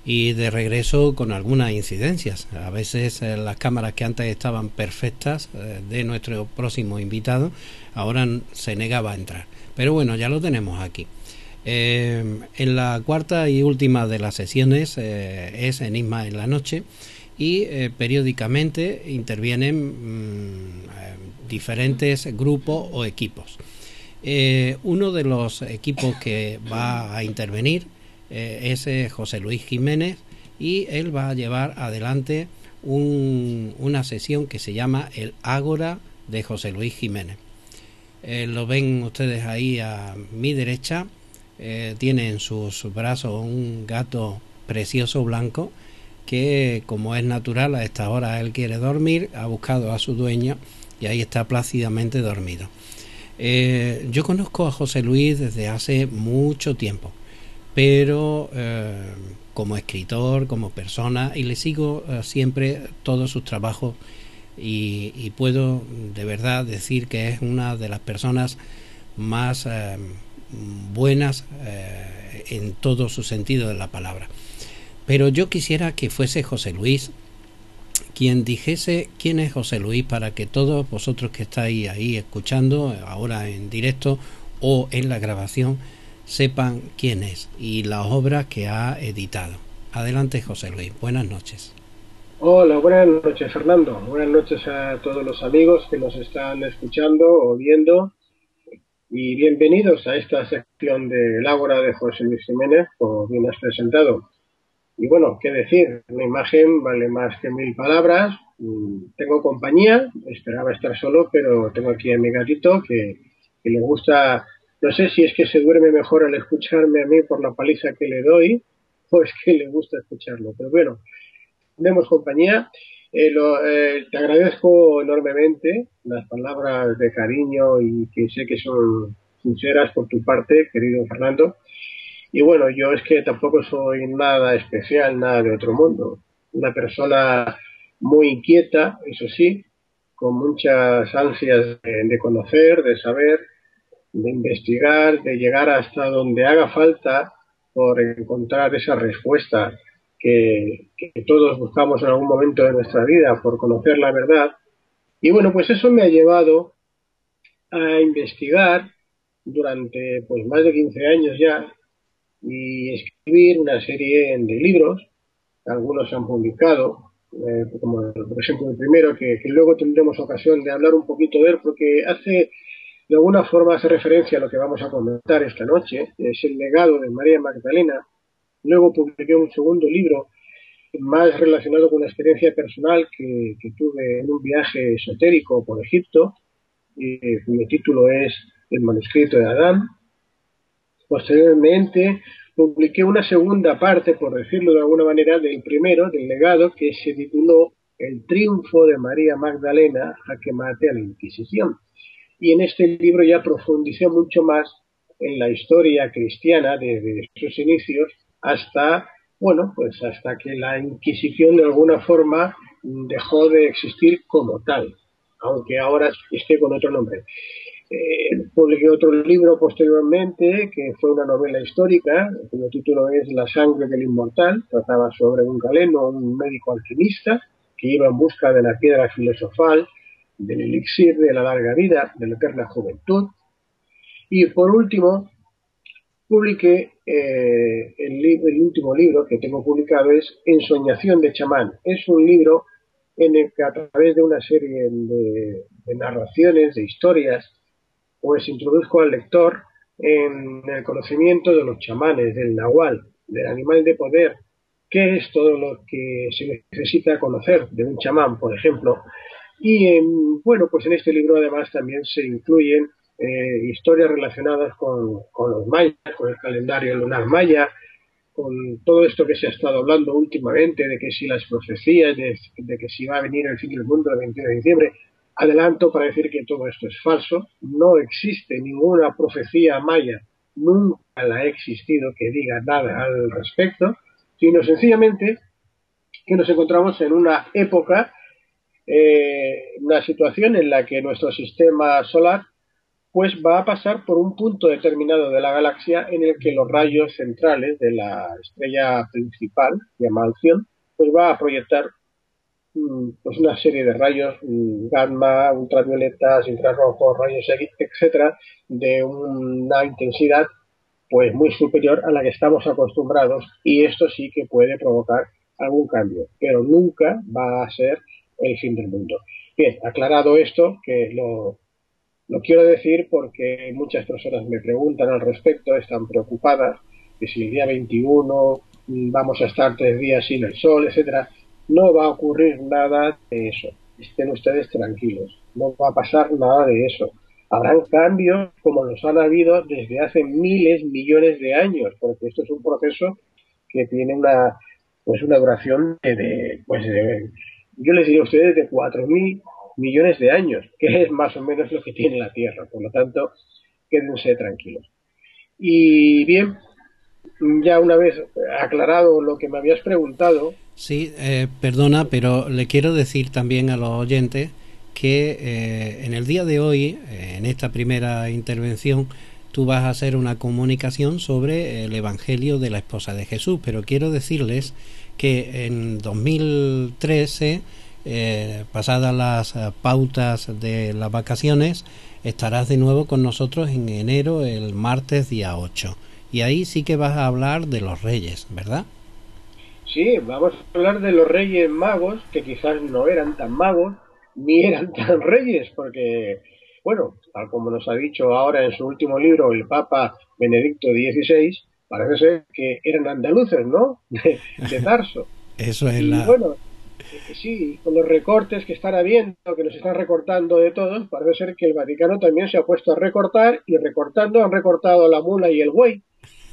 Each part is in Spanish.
y de regreso con algunas incidencias. A veces las cámaras que antes estaban perfectas de nuestro próximo invitado ahora se negaba a entrar. Pero bueno, ya lo tenemos aquí. En la cuarta y última de las sesiones es Enigma en la noche y periódicamente intervienen diferentes grupos o equipos. Uno de los equipos que va a intervenir es José Luis Jiménez, y él va a llevar adelante una sesión que se llama el Ágora de José Luis Jiménez. Lo ven ustedes ahí a mi derecha. Tiene en sus brazos un gato precioso blanco que, como es natural, a esta hora él quiere dormir, ha buscado a su dueño y ahí está plácidamente dormido. Yo conozco a José Luis desde hace mucho tiempo, pero como escritor, como persona, y le sigo siempre todos sus trabajos, y puedo de verdad decir que es una de las personas más buenas en todo su sentido de la palabra. Pero yo quisiera que fuese José Luis quien dijese quién es José Luis, para que todos vosotros que estáis ahí escuchando ahora en directo o en la grabación sepan quién es y las obras que ha editado. Adelante, José Luis, buenas noches. Hola, buenas noches, Fernando. Buenas noches a todos los amigos que nos están escuchando o viendo, y bienvenidos a esta sección del Ágora de José Luis Jiménez, como bien has presentado. Y bueno, qué decir, una imagen vale más que mil palabras. Tengo compañía, esperaba estar solo, pero tengo aquí a mi gatito que le gusta, no sé si es que se duerme mejor al escucharme a mí por la paliza que le doy, o es que le gusta escucharlo. Pero bueno, demos compañía. Te agradezco enormemente las palabras de cariño y que sé que son sinceras por tu parte, querido Fernando. Y bueno, yo es que tampoco soy nada especial, nada de otro mundo. Una persona muy inquieta, eso sí, con muchas ansias de conocer, de saber, de investigar, de llegar hasta donde haga falta por encontrar esa respuesta que todos buscamos en algún momento de nuestra vida, por conocer la verdad. Y bueno, pues eso me ha llevado a investigar durante pues más de 15 años ya, y escribir una serie de libros. Algunos se han publicado, como por ejemplo el primero, que luego tendremos ocasión de hablar un poquito de él, porque de alguna forma hace referencia a lo que vamos a comentar esta noche. Es el legado de María Magdalena. Luego publiqué un segundo libro más relacionado con una experiencia personal que tuve en un viaje esotérico por Egipto, y cuyo título es El manuscrito de Adán. Posteriormente publiqué una segunda parte, por decirlo de alguna manera, del primero, del legado, que se tituló El triunfo de María Magdalena, jaque mate a la Inquisición. Y en este libro ya profundicé mucho más en la historia cristiana desde sus inicios hasta, bueno, pues hasta que la Inquisición de alguna forma dejó de existir como tal, aunque ahora esté con otro nombre. Publiqué otro libro posteriormente, que fue una novela histórica, cuyo título es La sangre del inmortal. Trataba sobre un galeno, un médico alquimista, que iba en busca de la piedra filosofal, del elixir de la larga vida, de la eterna juventud. Y por último, publiqué el último libro que tengo publicado, es Ensoñación de chamán. Es un libro en el que, a través de una serie de narraciones, de historias, pues introduzco al lector en el conocimiento de los chamanes, del nahual, del animal de poder, qué es todo lo que se necesita conocer de un chamán, por ejemplo. Y bueno, pues en este libro además también se incluyen historias relacionadas con los mayas, con el calendario lunar maya, con todo esto que se ha estado hablando últimamente, de que si las profecías, de que si va a venir el fin del mundo el 21 de diciembre. Adelanto para decir que todo esto es falso. No existe ninguna profecía maya, nunca la ha existido que diga nada al respecto, sino sencillamente que nos encontramos en una época, una situación en la que nuestro sistema solar pues va a pasar por un punto determinado de la galaxia en el que los rayos centrales de la estrella principal, llamada Alción, pues va a proyectar pues una serie de rayos gamma, ultravioletas, infrarrojos, rayos X, etcétera, de una intensidad pues muy superior a la que estamos acostumbrados, y esto sí que puede provocar algún cambio, pero nunca va a ser el fin del mundo. Bien, aclarado esto, que lo quiero decir porque muchas personas me preguntan al respecto, están preocupadas que si el día 21 vamos a estar 3 días sin el sol, etcétera. No va a ocurrir nada de eso. Estén ustedes tranquilos. No va a pasar nada de eso. Habrán cambios como los han habido desde hace miles, millones de años, porque esto es un proceso que tiene una duración yo les diría a ustedes, de 4.000 millones de años, que es más o menos lo que tiene la Tierra. Por lo tanto, quédense tranquilos. Y bien, ya una vez aclarado lo que me habías preguntado. Sí, perdona, pero le quiero decir también a los oyentes que en el día de hoy, en esta primera intervención, tú vas a hacer una comunicación sobre el Evangelio de la Esposa de Jesús, pero quiero decirles que en 2013, pasadas las pautas de las vacaciones, estarás de nuevo con nosotros en enero, el martes día 8. Y ahí sí que vas a hablar de los reyes, ¿verdad? Sí, vamos a hablar de los reyes magos, que quizás no eran tan magos, ni eran tan reyes, porque, bueno, tal como nos ha dicho ahora en su último libro el Papa Benedicto XVI, parece ser que eran andaluces, ¿no? De Tarso. Eso es Y la... bueno, sí, con los recortes que están habiendo, que nos están recortando de todos, parece ser que el Vaticano también se ha puesto a recortar, y recortando han recortado la mula y el buey.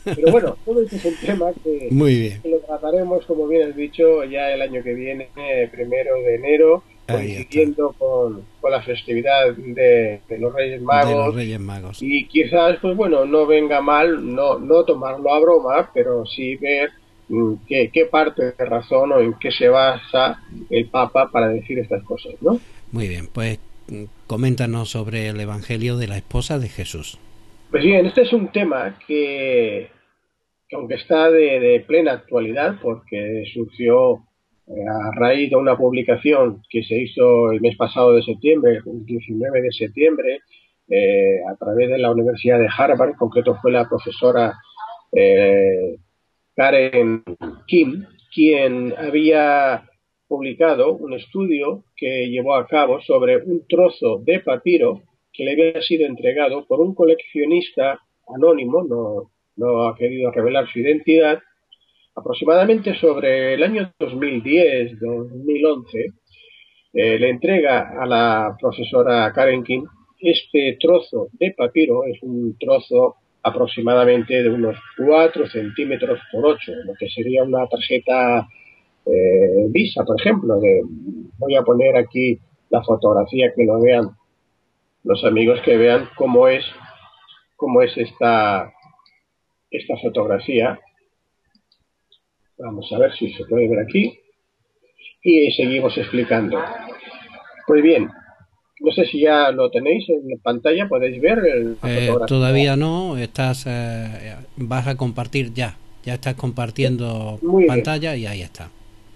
Pero bueno, todo este es un tema Muy bien, que lo trataremos, como bien has dicho, ya el año que viene, 1 de enero, ahí está, coincidiendo con la festividad de los Reyes de los Magos. Reyes Magos. Y quizás, pues bueno, no venga mal no tomarlo a broma, pero sí ver qué parte de razón o en qué se basa el Papa para decir estas cosas, ¿no? Muy bien, pues coméntanos sobre el Evangelio de la Esposa de Jesús. Pues bien, este es un tema que aunque está de plena actualidad, porque surgió a raíz de una publicación que se hizo el mes pasado de septiembre, el 19 de septiembre, a través de la Universidad de Harvard. En concreto fue la profesora eh, Karen Kim, quien había publicado un estudio que llevó a cabo sobre un trozo de papiro que le había sido entregado por un coleccionista anónimo, no ha querido revelar su identidad, aproximadamente sobre el año 2010-2011. Le entrega a la profesora Karen King este trozo de papiro. Es un trozo aproximadamente de unos 4 centímetros por 8, lo que sería una tarjeta Visa, por ejemplo. Voy a poner aquí la fotografía, que lo vean los amigos, que vean cómo es esta fotografía. Vamos a ver si se puede ver aquí. Y seguimos explicando. Pues bien, no sé si ya lo tenéis en pantalla, podéis ver la fotografía. Todavía no, vas a compartir ya, ya estás compartiendo Muy bien, pantalla y ahí está.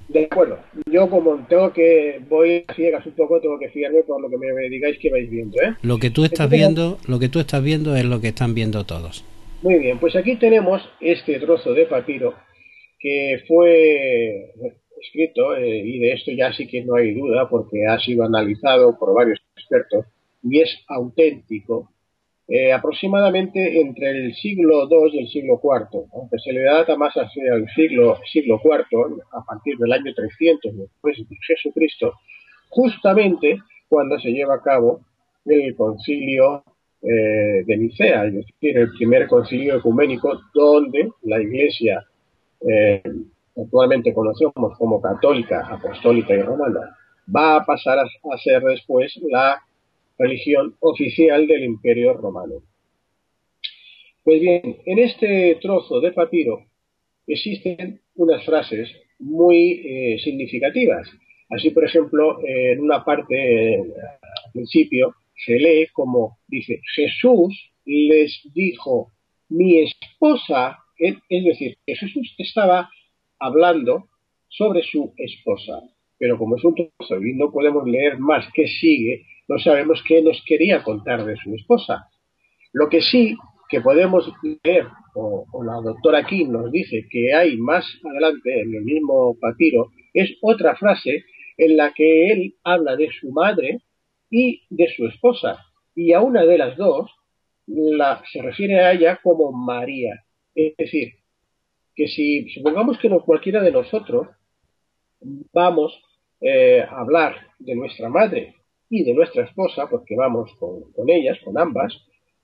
de acuerdo. Yo, como voy a ciegas un poco, tengo que fiarme por lo que me digáis que vais viendo, ¿eh? Entonces, Lo que tú estás viendo es lo que están viendo todos. muy bien, pues aquí tenemos este trozo de papiro que fue escrito, y de esto ya sí que no hay duda porque ha sido analizado por varios expertos y es auténtico, aproximadamente entre el siglo II y el siglo IV, aunque se le data más hacia el siglo IV, a partir del año 300 después de Jesucristo, justamente cuando se lleva a cabo el concilio de Nicea, es decir, el primer concilio ecuménico donde la Iglesia, eh, actualmente conocemos como católica, apostólica y romana, va a pasar a ser después la religión oficial del Imperio Romano. Pues bien, en este trozo de papiro existen unas frases muy significativas. Así, por ejemplo, en una parte, al principio, se lee como, dice, Jesús les dijo, mi esposa, es decir, que Jesús estaba hablando sobre su esposa, pero como es un trozo y no podemos leer más que sigue, no sabemos qué nos quería contar de su esposa. Lo que sí que podemos leer, o la doctora King nos dice que hay más adelante en el mismo papiro, es otra frase en la que él habla de su madre y de su esposa. Y a una de las dos se refiere a ella como María. Es decir, que si supongamos que cualquiera de nosotros vamos a hablar de nuestra madre y de nuestra esposa, porque vamos con ellas, con ambas,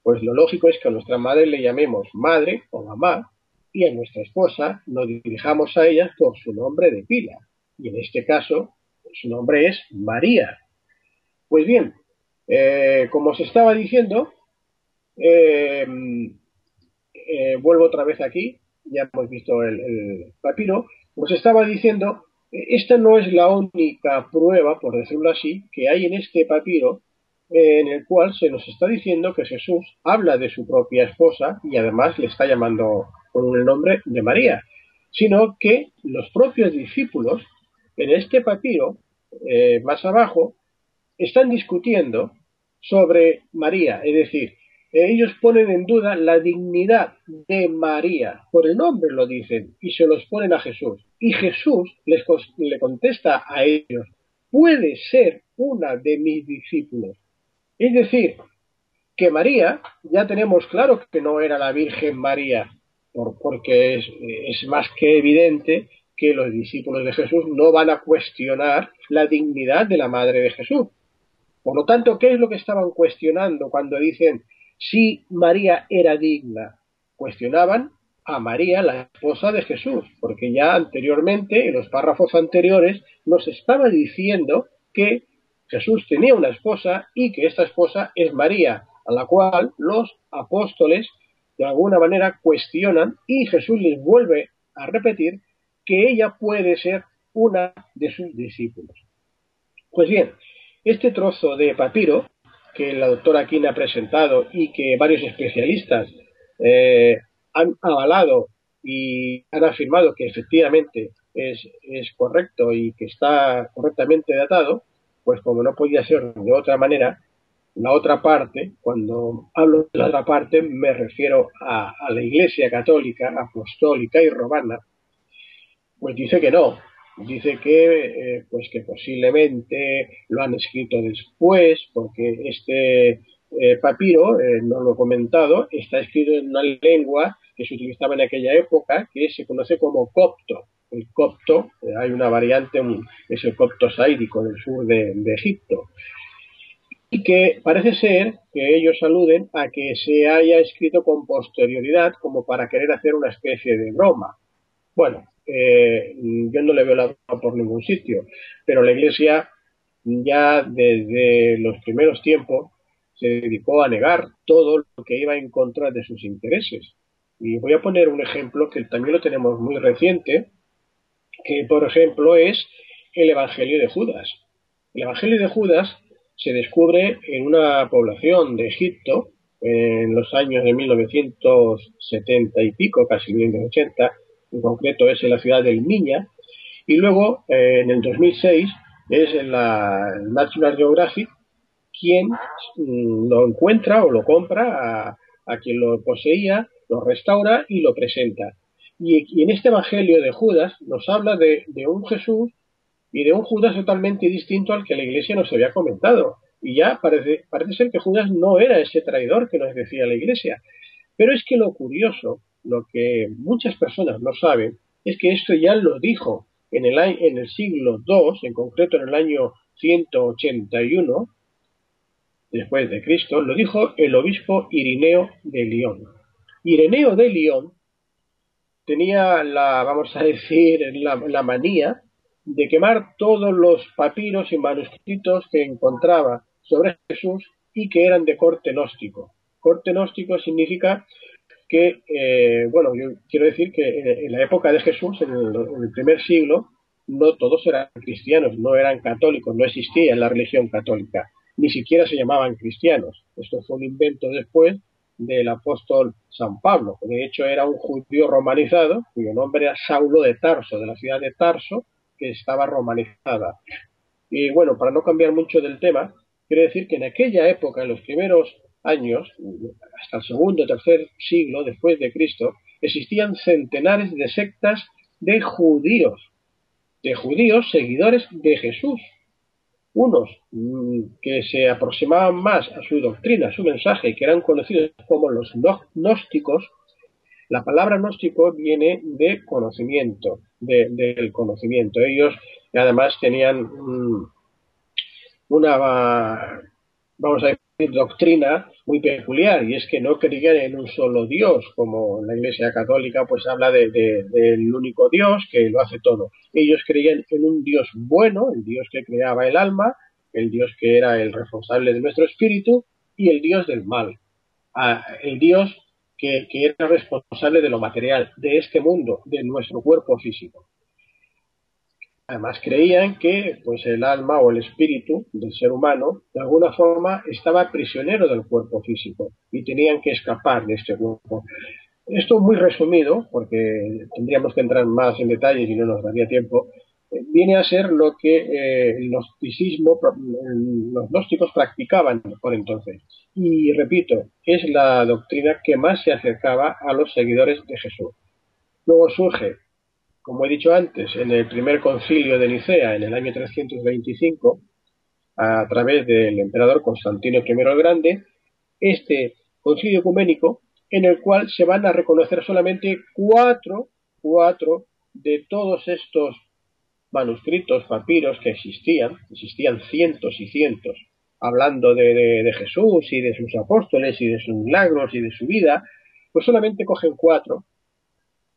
pues lo lógico es que a nuestra madre le llamemos madre o mamá y a nuestra esposa nos dirijamos a ella por su nombre de pila. Y en este caso, su nombre es María. Pues bien, como os estaba diciendo, eh, vuelvo otra vez aquí, ya hemos visto el papiro, os estaba diciendo, esta no es la única prueba, por decirlo así, que hay en este papiro en el cual se nos está diciendo que Jesús habla de su propia esposa y además le está llamando con el nombre de María, sino que los propios discípulos en este papiro, más abajo, están discutiendo sobre María, es decir, ellos ponen en duda la dignidad de María, por el nombre lo dicen, y se los ponen a Jesús. Y Jesús le contesta a ellos, puede ser una de mis discípulos. Es decir, que María, ya tenemos claro que no era la Virgen María, porque es más que evidente que los discípulos de Jesús no van a cuestionar la dignidad de la Madre de Jesús. Por lo tanto, ¿qué es lo que estaban cuestionando cuando dicen si María era digna? Cuestionaban a María, la esposa de Jesús, porque ya anteriormente, en los párrafos anteriores, nos estaba diciendo que Jesús tenía una esposa y que esta esposa es María, a la cual los apóstoles de alguna manera cuestionan y Jesús les vuelve a repetir que ella puede ser una de sus discípulos. Pues bien, este trozo de papiro que la doctora King ha presentado y que varios especialistas han avalado y han afirmado que efectivamente es correcto y que está correctamente datado, pues como no podía ser de otra manera, la otra parte, cuando hablo de la otra parte, me refiero a la Iglesia Católica, Apostólica y Romana, pues dice que no, dice que pues que posiblemente lo han escrito después, porque este papiro, no lo he comentado, está escrito en una lengua que se utilizaba en aquella época, que se conoce como copto. El copto, hay una variante, es el copto saídico del sur de Egipto, y que parece ser que ellos aluden a que se haya escrito con posterioridad como para querer hacer una especie de broma. Bueno, yo no le veo la broma por ningún sitio, pero la Iglesia ya desde los primeros tiempos se dedicó a negar todo lo que iba en contra de sus intereses. Y voy a poner un ejemplo que también lo tenemos muy reciente, que por ejemplo es el Evangelio de Judas. El Evangelio de Judas se descubre en una población de Egipto en los años de 1970 y pico, casi 1980, en concreto es en la ciudad del Miña, y luego en el 2006 es en la National Geographic quien lo encuentra o lo compra a quien lo poseía, lo restaura y lo presenta. Y en este Evangelio de Judas nos habla de un Jesús y de un Judas totalmente distinto al que la Iglesia nos había comentado. Y ya parece ser que Judas no era ese traidor que nos decía la Iglesia. Pero es que lo curioso, lo que muchas personas no saben, es que esto ya lo dijo en el siglo II, en concreto en el año 181 después de Cristo, lo dijo el obispo Irineo de Lyon. Ireneo de Lyon tenía vamos a decir, la manía de quemar todos los papiros y manuscritos que encontraba sobre Jesús y que eran de corte gnóstico. Corte gnóstico significa que, bueno, yo quiero decir que en la época de Jesús, en el primer siglo, no todos eran cristianos, no eran católicos, no existía la religión católica. ni siquiera se llamaban cristianos. Esto fue un invento después del apóstol San Pablo. De hecho, era un judío romanizado, cuyo nombre era Saulo de Tarso, de la ciudad de Tarso, que estaba romanizada. Y bueno, para no cambiar mucho del tema, quiero decir que en aquella época, en los primeros años, hasta el segundo o tercer siglo después de Cristo, existían centenares de sectas de judíos seguidores de Jesús. Unos que se aproximaban más a su doctrina, a su mensaje, que eran conocidos como los gnósticos. La palabra gnóstico viene de conocimiento, del conocimiento. Ellos además tenían una, vamos a decir, doctrina muy peculiar, y es que no creían en un solo Dios, como la Iglesia Católica pues habla del único Dios que lo hace todo. Ellos creían en un Dios bueno, el Dios que creaba el alma, el Dios que era el responsable de nuestro espíritu, y el Dios del mal, el Dios que era responsable de lo material, de este mundo, de nuestro cuerpo físico. Además creían que pues, el alma o el espíritu del ser humano de alguna forma estaba prisionero del cuerpo físico y tenían que escapar de este cuerpo. Esto muy resumido, porque tendríamos que entrar más en detalles y no nos daría tiempo, viene a ser lo que el gnosticismo, los gnósticos practicaban por entonces. Y repito, es la doctrina que más se acercaba a los seguidores de Jesús. Luego surge, como he dicho antes, en el primer concilio de Nicea, en el año 325, a través del emperador Constantino I el Grande, este concilio ecuménico, en el cual se van a reconocer solamente cuatro de todos estos manuscritos, papiros que existían cientos y cientos, hablando de Jesús y de sus apóstoles y de sus milagros y de su vida, pues solamente cogen cuatro,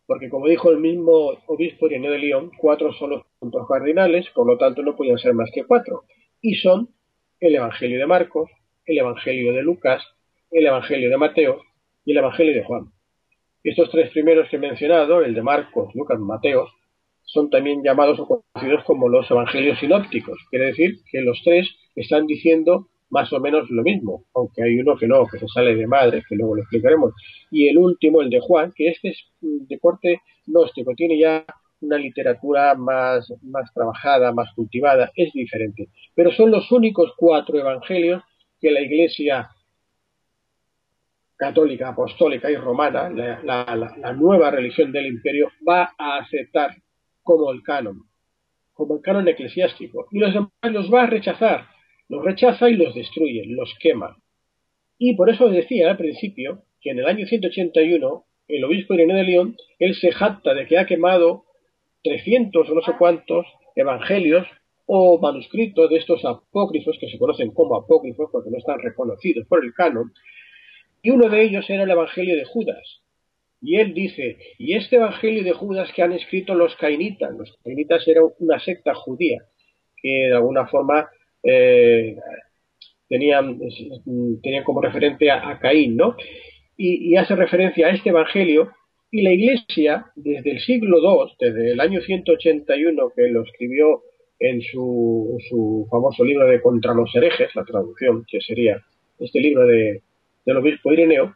porque como dijo el mismo obispo Ireneo de León, cuatro son los puntos cardinales, por lo tanto no podían ser más que cuatro, y son el Evangelio de Marcos, el Evangelio de Lucas, el Evangelio de Mateo y el Evangelio de Juan. Estos tres primeros que he mencionado, el de Marcos, Lucas, Mateo, son también llamados o conocidos como los Evangelios sinópticos. Quiere decir que los tres están diciendo más o menos lo mismo, aunque hay uno que no, que se sale de madre, que luego lo explicaremos. Y el último, el de Juan, que este es de corte gnóstico, tiene ya una literatura más trabajada, más cultivada, es diferente. Pero son los únicos cuatro evangelios que la Iglesia católica, apostólica y romana, la nueva religión del imperio, va a aceptar como el canon eclesiástico, y los demás los va a rechazar, los rechaza y los destruye, los quema. Y por eso decía al principio que en el año 181 el obispo Ireneo de León, él se jacta de que ha quemado 300 o no sé cuántos evangelios o manuscritos de estos apócrifos, que se conocen como apócrifos porque no están reconocidos por el canon, y uno de ellos era el Evangelio de Judas. Y él dice, y este Evangelio de Judas que han escrito los cainitas eran una secta judía que de alguna forma tenían como referente a Caín, ¿no? Y hace referencia a este Evangelio, y la Iglesia desde el siglo II, desde el año 181 que lo escribió en su famoso libro de Contra los herejes, la traducción que sería este libro del obispo Ireneo,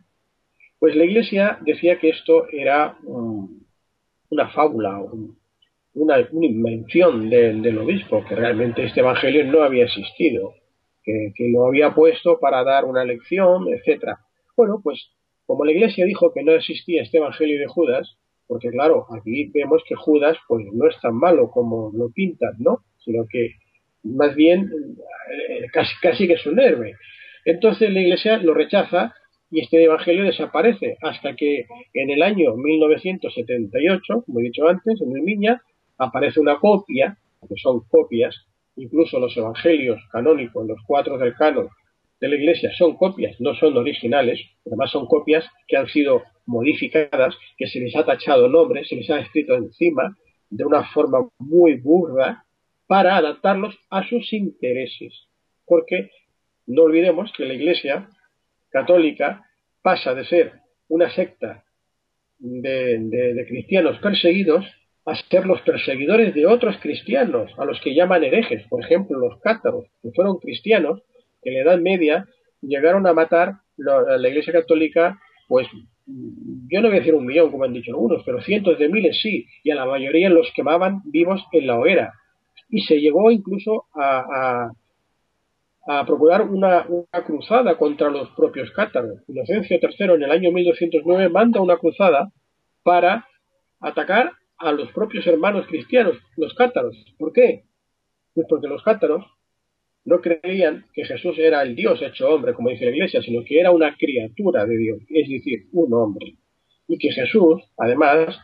pues la Iglesia decía que esto era una fábula, una invención del obispo, que realmente este evangelio no había existido, que lo había puesto para dar una lección, etcétera. Bueno, pues como la Iglesia dijo que no existía este evangelio de Judas, porque claro, aquí vemos que Judas pues no es tan malo como lo pintan, ¿no? Sino que más bien casi que es un héroe. Entonces la Iglesia lo rechaza y este evangelio desaparece hasta que en el año 1978, como he dicho antes, en el Miña, aparece una copia, que son copias, incluso los evangelios canónicos, los cuatro del canon de la Iglesia son copias, no son originales, además son copias que han sido modificadas, que se les ha tachado nombres, se les ha escrito encima de una forma muy burda para adaptarlos a sus intereses, porque no olvidemos que la Iglesia católica pasa de ser una secta de cristianos perseguidos a ser los perseguidores de otros cristianos, a los que llaman herejes, por ejemplo los cátaros, que fueron cristianos, que en la Edad Media llegaron a matar la Iglesia Católica, pues yo no voy a decir 1 millón, como han dicho algunos, pero cientos de miles sí, y a la mayoría los quemaban vivos en la hoguera. Y se llegó incluso a procurar una cruzada contra los propios cátaros. Inocencio III en el año 1209 manda una cruzada para atacar a los propios hermanos cristianos, los cátaros. ¿Por qué? Pues porque los cátaros no creían que Jesús era el Dios hecho hombre, como dice la Iglesia, sino que era una criatura de Dios, es decir, un hombre. Y que Jesús, además,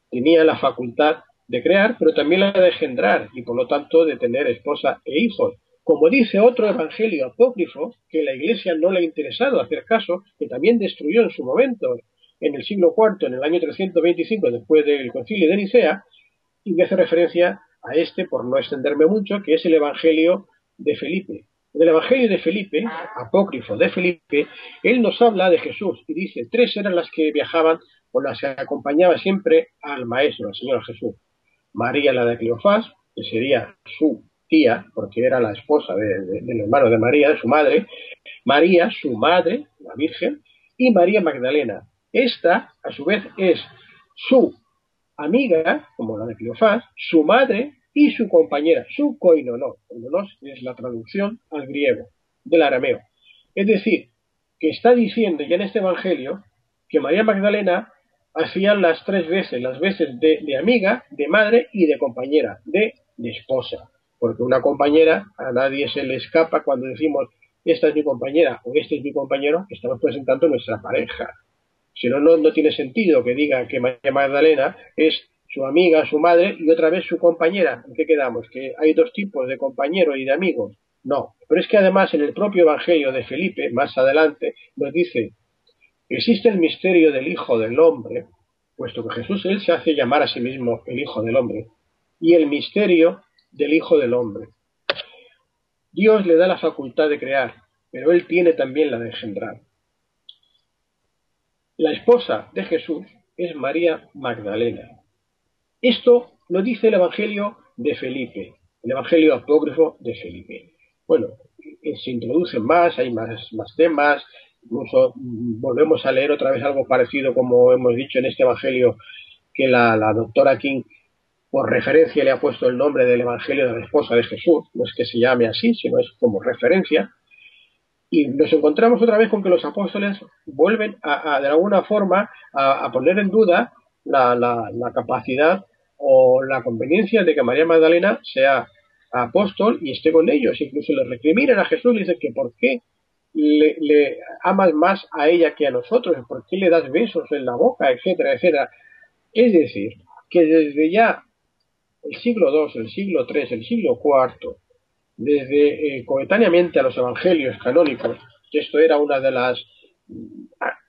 tenía la facultad de crear, pero también la de engendrar, y por lo tanto de tener esposa e hijos. Como dice otro evangelio apócrifo, que la Iglesia no le ha interesado hacer caso, que también destruyó en su momento, en el siglo IV, en el año 325, después del concilio de Nicea, y me hace referencia a este, por no extenderme mucho, que es el evangelio de Felipe. En el evangelio de Felipe, apócrifo de Felipe, él nos habla de Jesús y dice, 3 eran las que viajaban o las que acompañaban siempre al maestro, al Señor Jesús. María la de Cleofás, que sería su tía, porque era la esposa del hermano de María, de su madre, María, su madre, la Virgen, y María Magdalena. Esta, a su vez, es su amiga, como la de Cleofás, su madre y su compañera, su koinonos. Koinonos es la traducción al griego, del arameo. Es decir, que está diciendo ya en este evangelio que María Magdalena hacía las 3 veces, las veces de amiga, de madre y de compañera, de esposa. Porque una compañera, a nadie se le escapa cuando decimos esta es mi compañera o este es mi compañero, estamos presentando nuestra pareja. Si no, no tiene sentido que diga que María Magdalena es su amiga, su madre y otra vez su compañera. ¿En qué quedamos? ¿Que hay 2 tipos de compañero y de amigos? No. Pero es que además en el propio evangelio de Felipe, más adelante, nos dice existe el misterio del Hijo del Hombre, puesto que Jesús él se hace llamar a sí mismo el Hijo del Hombre, y el misterio del Hijo del Hombre. Dios le da la facultad de crear, pero él tiene también la de engendrar. La esposa de Jesús es María Magdalena. Esto lo dice el Evangelio de Felipe, el Evangelio apócrifo de Felipe. Bueno, se introducen más, hay más temas, incluso volvemos a leer otra vez algo parecido como hemos dicho en este Evangelio que la doctora King por referencia le ha puesto el nombre del Evangelio de la esposa de Jesús, no es que se llame así, sino es como referencia. Y nos encontramos otra vez con que los apóstoles vuelven de alguna forma a poner en duda la capacidad o la conveniencia de que María Magdalena sea apóstol y esté con ellos. Incluso le recriminan a Jesús, le dicen que por qué le amas más a ella que a nosotros, por qué le das besos en la boca, etcétera, etcétera. Es decir, que desde ya el siglo II, el siglo III, el siglo IV, desde coetáneamente a los evangelios canónicos, que esto era una de las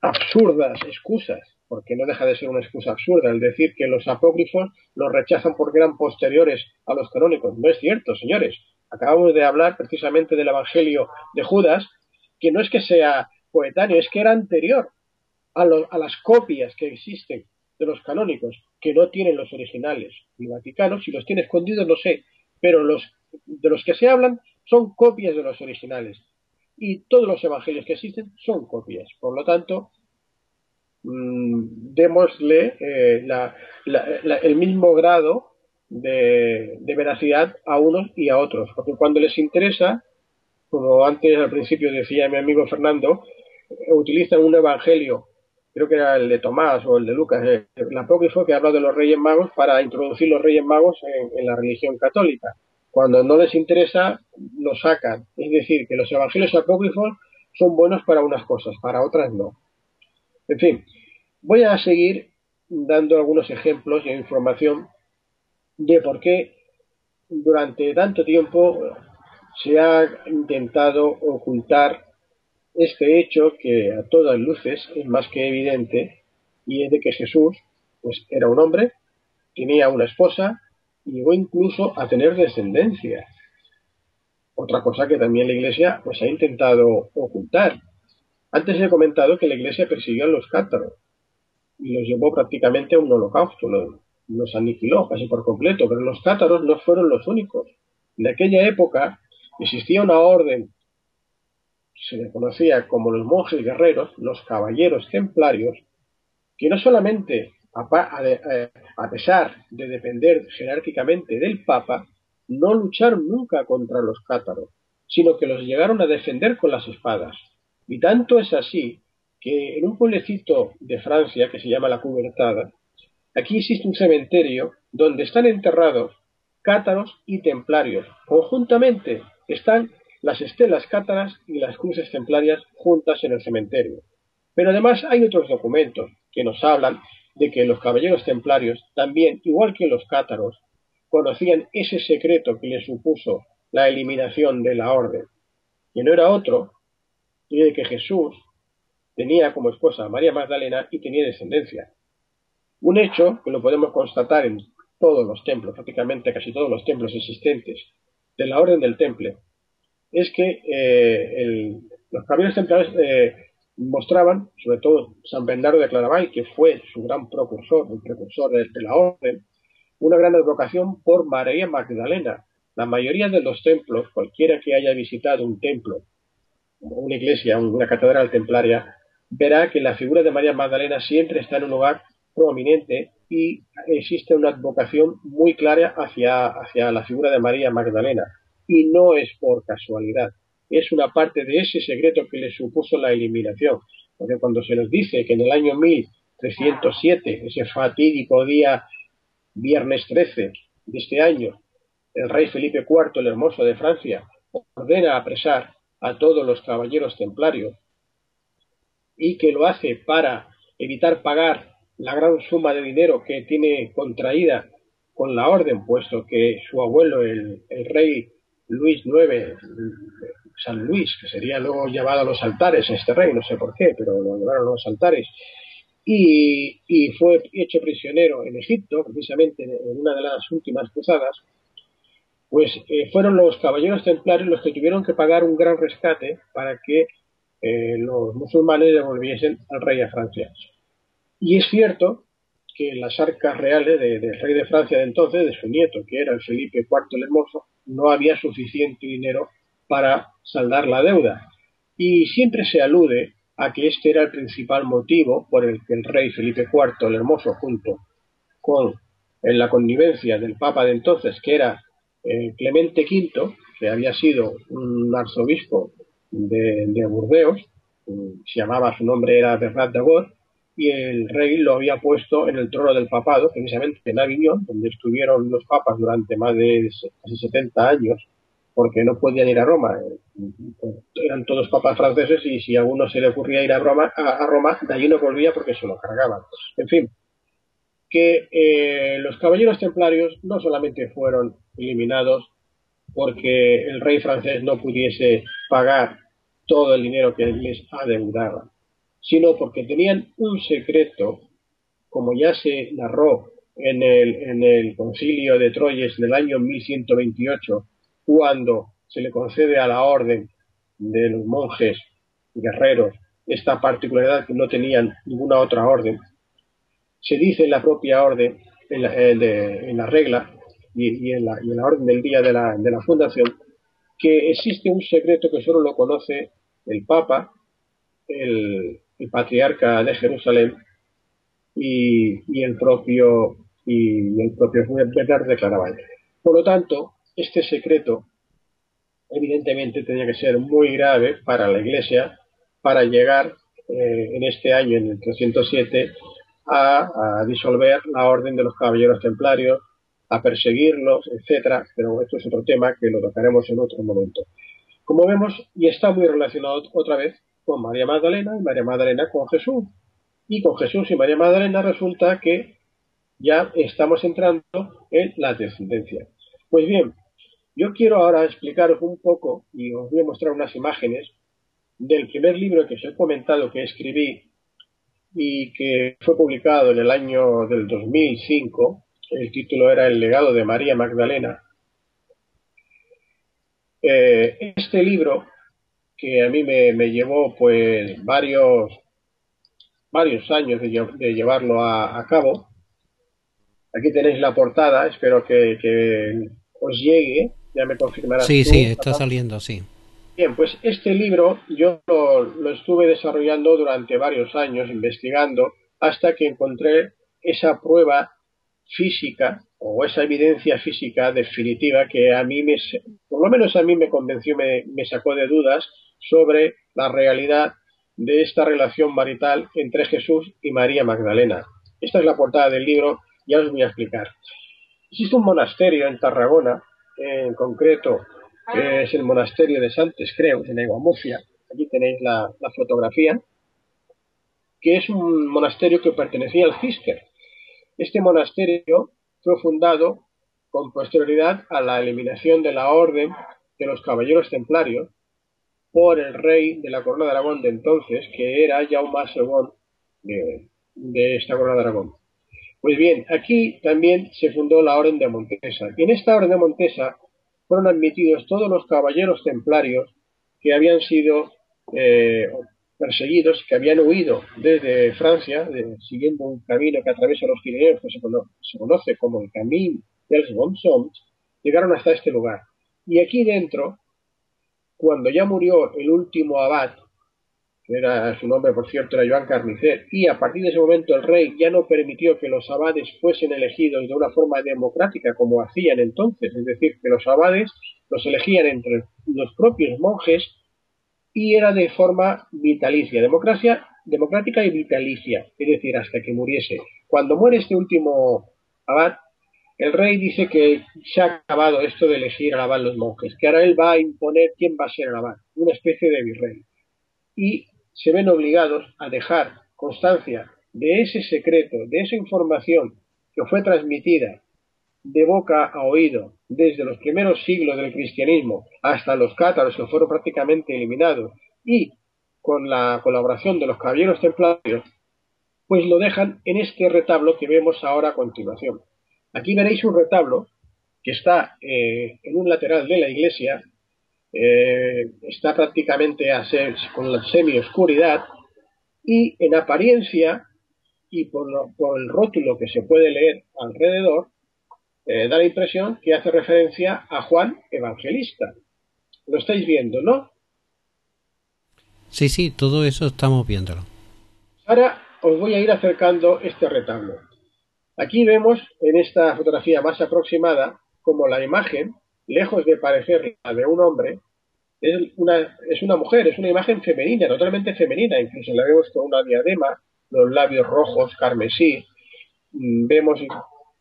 absurdas excusas, porque no deja de ser una excusa absurda el decir que los apócrifos los rechazan porque eran posteriores a los canónicos. No es cierto, señores. Acabamos de hablar precisamente del evangelio de Judas, que no es que sea coetáneo, es que era anterior a las copias que existen de los canónicos, que no tienen los originales ni vaticanos. Si los tiene escondidos no sé, pero de los que se hablan son copias de los originales y todos los evangelios que existen son copias. Por lo tanto, démosle el mismo grado de veracidad a unos y a otros, porque cuando les interesa, como antes al principio decía mi amigo Fernando, utilizan un evangelio, creo que era el de Tomás o el de Lucas, el apócrifo, que habla de los Reyes Magos para introducir los Reyes Magos en la religión católica. Cuando no les interesa, lo sacan. Es decir, que los evangelios apócrifos son buenos para unas cosas, para otras no. En fin, voy a seguir dando algunos ejemplos e información de por qué durante tanto tiempo se ha intentado ocultar este hecho que a todas luces es más que evidente, y es de que Jesús pues era un hombre, tenía una esposa y llegó incluso a tener descendencia. Otra cosa que también la Iglesia pues ha intentado ocultar. Antes he comentado que la Iglesia persiguió a los cátaros y los llevó prácticamente a un holocausto, los aniquiló casi por completo, pero los cátaros no fueron los únicos. En aquella época existía una orden se les conocía como los monjes guerreros, los caballeros templarios, que no solamente, a pesar de depender jerárquicamente del Papa, no lucharon nunca contra los cátaros, sino que los llegaron a defender con las espadas. Y tanto es así que en un pueblecito de Francia que se llama La Coubertada, aquí existe un cementerio donde están enterrados cátaros y templarios. Conjuntamente están las estelas cátaras y las cruces templarias juntas en el cementerio. Pero además hay otros documentos que nos hablan de que los caballeros templarios también, igual que los cátaros, conocían ese secreto que les supuso la eliminación de la orden, que no era otro que de que Jesús tenía como esposa a María Magdalena y tenía descendencia. Un hecho que lo podemos constatar en todos los templos, prácticamente casi todos los templos existentes de la Orden del Temple, es que los caballeros templarios mostraban, sobre todo San Bernardo de Claraval, que fue su gran precursor, el precursor de la Orden, una gran advocación por María Magdalena. La mayoría de los templos, cualquiera que haya visitado un templo, una iglesia, una catedral templaria, verá que la figura de María Magdalena siempre está en un lugar prominente y existe una advocación muy clara hacia la figura de María Magdalena. Y no es por casualidad, es una parte de ese secreto que le supuso la eliminación. Porque cuando se nos dice que en el año 1307, ese fatídico día, viernes 13 de este año, el rey Felipe IV, el Hermoso de Francia, ordena apresar a todos los caballeros templarios y que lo hace para evitar pagar la gran suma de dinero que tiene contraída con la orden, puesto que su abuelo, el rey Luis IX, San Luis, que sería luego llevado a los altares, este rey, no sé por qué, pero lo llevaron a los altares, y fue hecho prisionero en Egipto, precisamente en una de las últimas cruzadas, pues fueron los caballeros templarios los que tuvieron que pagar un gran rescate para que los musulmanes devolviesen al rey a Francia. Y es cierto que en las arcas reales del rey de Francia de entonces, de su nieto, que era el Felipe IV el Hermoso, no había suficiente dinero para saldar la deuda. Y siempre se alude a que este era el principal motivo por el que el rey Felipe IV el Hermoso, junto con la connivencia del Papa de entonces, que era Clemente V, que había sido un arzobispo de Burdeos, se llamaba, su nombre era Bernat d'Agost, y el rey lo había puesto en el trono del papado, precisamente en Aviñón, donde estuvieron los papas durante más de casi 70 años, porque no podían ir a Roma. Eran todos papas franceses y si a uno se le ocurría ir a Roma, de allí no volvía porque se lo cargaban. En fin, que los caballeros templarios no solamente fueron eliminados porque el rey francés no pudiese pagar todo el dinero que les adeudaba, sino porque tenían un secreto, como ya se narró en el concilio de Troyes del año 1128, cuando se le concede a la orden de los monjes guerreros esta particularidad que no tenían ninguna otra orden. Se dice en la propia orden, en la regla y en la orden del día de la fundación, que existe un secreto que solo lo conoce el Papa, el patriarca de Jerusalén y el propio Bernardo de Claraval. Por lo tanto, este secreto evidentemente tenía que ser muy grave para la Iglesia para llegar en este año, en el 307, a disolver la orden de los caballeros templarios, a perseguirlos, etcétera. Pero esto es otro tema que lo tocaremos en otro momento. Como vemos, y está muy relacionado otra vez con María Magdalena y María Magdalena con Jesús. Y con Jesús y María Magdalena resulta que ya estamos entrando en la descendencia. Pues bien, yo quiero ahora explicaros un poco, y os voy a mostrar unas imágenes, del primer libro que os he comentado que escribí y que fue publicado en el año del 2005. El título era El legado de María Magdalena. Este libro, que a mí me llevó pues varios años de llevarlo a cabo. Aquí tenéis la portada, espero que os llegue, ya me confirmarás Sí, tú. sí, está saliendo, sí. Bien, pues este libro yo lo estuve desarrollando durante varios años, investigando, hasta que encontré esa prueba física o esa evidencia física definitiva que a mí por lo menos a mí me convenció, me sacó de dudas sobre la realidad de esta relación marital entre Jesús y María Magdalena. Esta es la portada del libro, ya os voy a explicar. Existe un monasterio en Tarragona, en concreto es el monasterio de Santes Creus, en Aiguamurcia. Aquí tenéis la fotografía, que es un monasterio que pertenecía al Císter. Este monasterio fue fundado con posterioridad a la eliminación de la orden de los caballeros templarios por el rey de la Corona de Aragón de entonces, que era Jaume II de esta Corona de Aragón. Pues bien, aquí también se fundó la Orden de Montesa. Y en esta Orden de Montesa fueron admitidos todos los caballeros templarios que habían sido perseguidos, que habían huido desde Francia, siguiendo un camino que atraviesa los Pirineos, que se conoce como el Camino dels Bons Homes, llegaron hasta este lugar. Y aquí dentro, cuando ya murió el último abad, era su nombre, por cierto, era Joan Carnicer, y a partir de ese momento el rey ya no permitió que los abades fuesen elegidos de una forma democrática como hacían entonces, es decir, que los abades los elegían entre los propios monjes y era de forma vitalicia, democrática y vitalicia, es decir, hasta que muriese. Cuando muere este último abad, el rey dice que se ha acabado esto de elegir al abad los monjes, que ahora él va a imponer quién va a ser el abad, una especie de virrey. Y se ven obligados a dejar constancia de ese secreto, de esa información que fue transmitida de boca a oído desde los primeros siglos del cristianismo hasta los cátaros que fueron prácticamente eliminados y con la colaboración de los caballeros templarios, pues lo dejan en este retablo que vemos ahora a continuación. Aquí veréis un retablo que está en un lateral de la iglesia, está prácticamente con la semi-oscuridad y en apariencia y por el rótulo que se puede leer alrededor, da la impresión que hace referencia a Juan Evangelista. Lo estáis viendo, ¿no? Sí, sí, todo eso estamos viéndolo. Ahora os voy a ir acercando este retablo. Aquí vemos en esta fotografía más aproximada como la imagen, lejos de parecer la de un hombre, es una mujer, es una imagen femenina, totalmente femenina, incluso la vemos con una diadema, los labios rojos, carmesí, vemos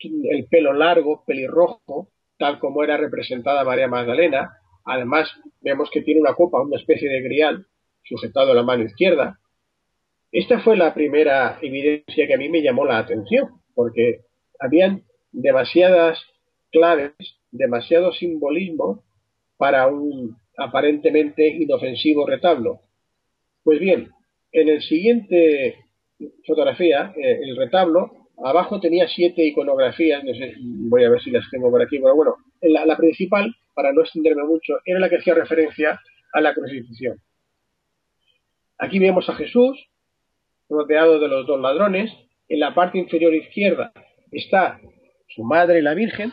el pelo largo, pelirrojo, tal como era representada María Magdalena. Además, vemos que tiene una copa, una especie de grial, sujetado a la mano izquierda. Esta fue la primera evidencia que a mí me llamó la atención, porque habían demasiadas claves, demasiado simbolismo para un aparentemente inofensivo retablo. Pues bien, en el siguiente fotografía, el retablo, abajo tenía 7 iconografías, no sé, voy a ver si las tengo por aquí, pero bueno, la principal, para no extenderme mucho, era la que hacía referencia a la crucifixión. Aquí vemos a Jesús rodeado de los dos ladrones, en la parte inferior izquierda está su madre, la Virgen,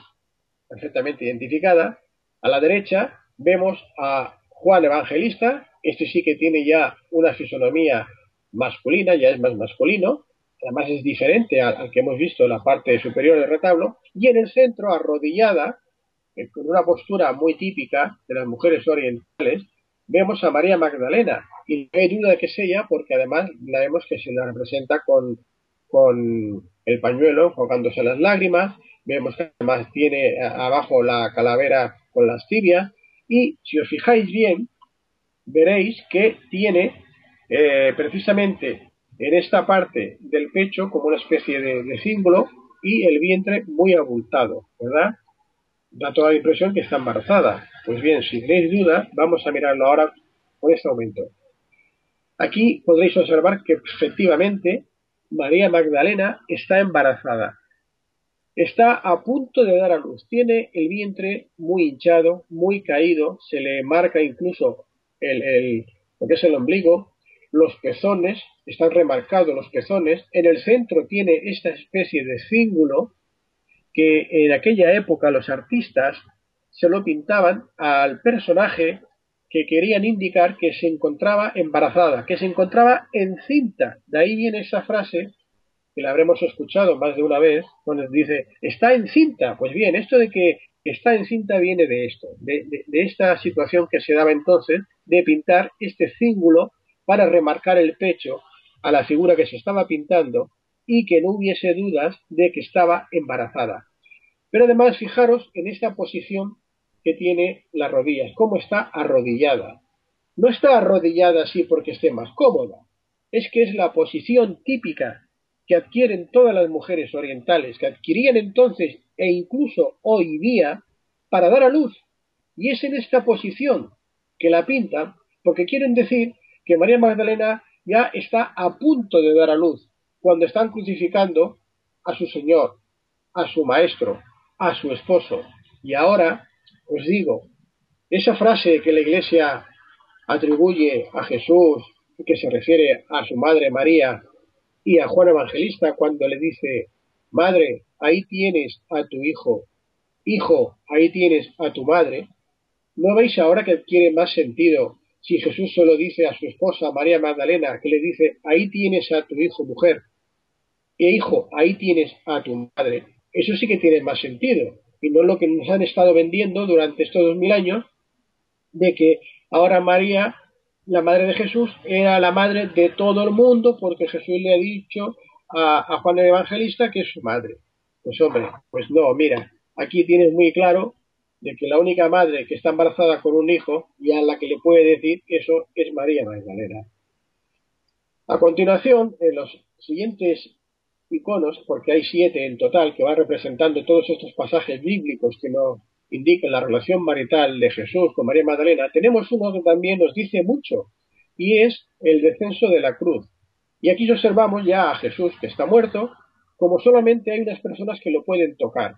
perfectamente identificada, a la derecha vemos a Juan Evangelista, este sí que tiene ya una fisonomía masculina, ya es más masculino, además es diferente al que hemos visto en la parte superior del retablo, y en el centro, arrodillada, con una postura muy típica de las mujeres orientales, vemos a María Magdalena, y no hay duda de que es ella, porque además la vemos que se la representa con el pañuelo, jugándose las lágrimas, vemos que además tiene abajo la calavera con las tibias, y si os fijáis bien, veréis que tiene precisamente en esta parte del pecho como una especie de símbolo y el vientre muy abultado, ¿verdad? Da toda la impresión que está embarazada. Pues bien, si tenéis duda, vamos a mirarlo ahora con este aumento. Aquí podréis observar que efectivamente María Magdalena está embarazada. Está a punto de dar a luz. Tiene el vientre muy hinchado, muy caído. Se le marca incluso lo que es el ombligo. Los pezones, están remarcados los pezones. En el centro tiene esta especie de cíngulo que en aquella época los artistas se lo pintaban al personaje que querían indicar que se encontraba embarazada, que se encontraba encinta. De ahí viene esa frase que la habremos escuchado más de una vez, donde dice, está encinta. Pues bien, esto de que está encinta viene de esto, de esta situación que se daba entonces, de pintar este cíngulo para remarcar el pecho a la figura que se estaba pintando y que no hubiese dudas de que estaba embarazada. Pero además, fijaros en esta posición que tiene las rodillas, cómo está arrodillada. No está arrodillada así porque esté más cómoda, es que es la posición típica que adquieren todas las mujeres orientales, que adquirían entonces e incluso hoy día para dar a luz. Y es en esta posición que la pintan, porque quieren decir que María Magdalena ya está a punto de dar a luz, cuando están crucificando a su Señor, a su Maestro, a su esposo. Y ahora os digo, esa frase que la Iglesia atribuye a Jesús, que se refiere a su madre María y a Juan Evangelista cuando le dice, madre, ahí tienes a tu hijo, hijo, ahí tienes a tu madre, ¿no veis ahora que adquiere más sentido si Jesús solo dice a su esposa María Magdalena, que le dice, ahí tienes a tu hijo, mujer, e hijo, ahí tienes a tu madre? Eso sí que tiene más sentido, y no lo que nos han estado vendiendo durante estos 2000 años, de que ahora María, la madre de Jesús, era la madre de todo el mundo porque Jesús le ha dicho a Juan el Evangelista que es su madre. Pues hombre, pues no, mira, aquí tienes muy claro de que la única madre que está embarazada con un hijo y a la que le puede decir eso es María Magdalena. A continuación, en los siguientes iconos, porque hay 7 en total que van representando todos estos pasajes bíblicos que nos indican la relación marital de Jesús con María Magdalena, tenemos uno que también nos dice mucho, y es el descenso de la cruz. Y aquí observamos ya a Jesús que está muerto, como solamente hay unas personas que lo pueden tocar.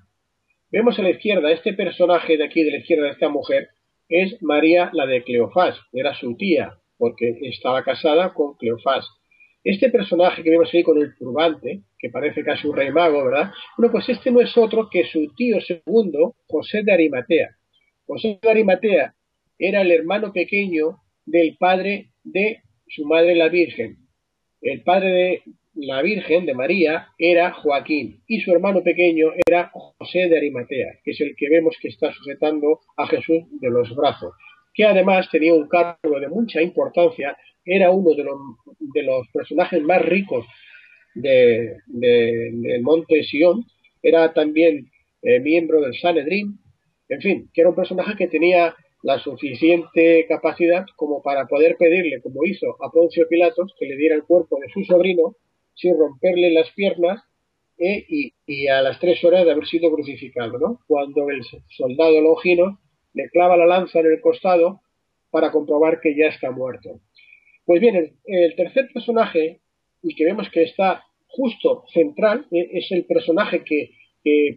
Vemos a la izquierda, este personaje de aquí, de la izquierda de esta mujer, es María la de Cleofás, era su tía, porque estaba casada con Cleofás. Este personaje que vemos ahí con el turbante, que parece casi un rey mago, ¿verdad? Bueno, pues este no es otro que su tío segundo, José de Arimatea. José de Arimatea era el hermano pequeño del padre de su madre la Virgen. El padre de la Virgen, de María, era Joaquín, y su hermano pequeño era José de Arimatea, que es el que vemos que está sujetando a Jesús de los brazos, que además tenía un cargo de mucha importancia, era uno de los personajes más ricos del monte Sion, era también miembro del Sanedrín, en fin, que era un personaje que tenía la suficiente capacidad como para poder pedirle, como hizo a Poncio Pilatos, que le diera el cuerpo de su sobrino sin romperle las piernas y a las 3 horas de haber sido crucificado, ¿no? Cuando el soldado Longino le clava la lanza en el costado para comprobar que ya está muerto. Pues bien, el tercer personaje, y que vemos que está justo central, es el personaje que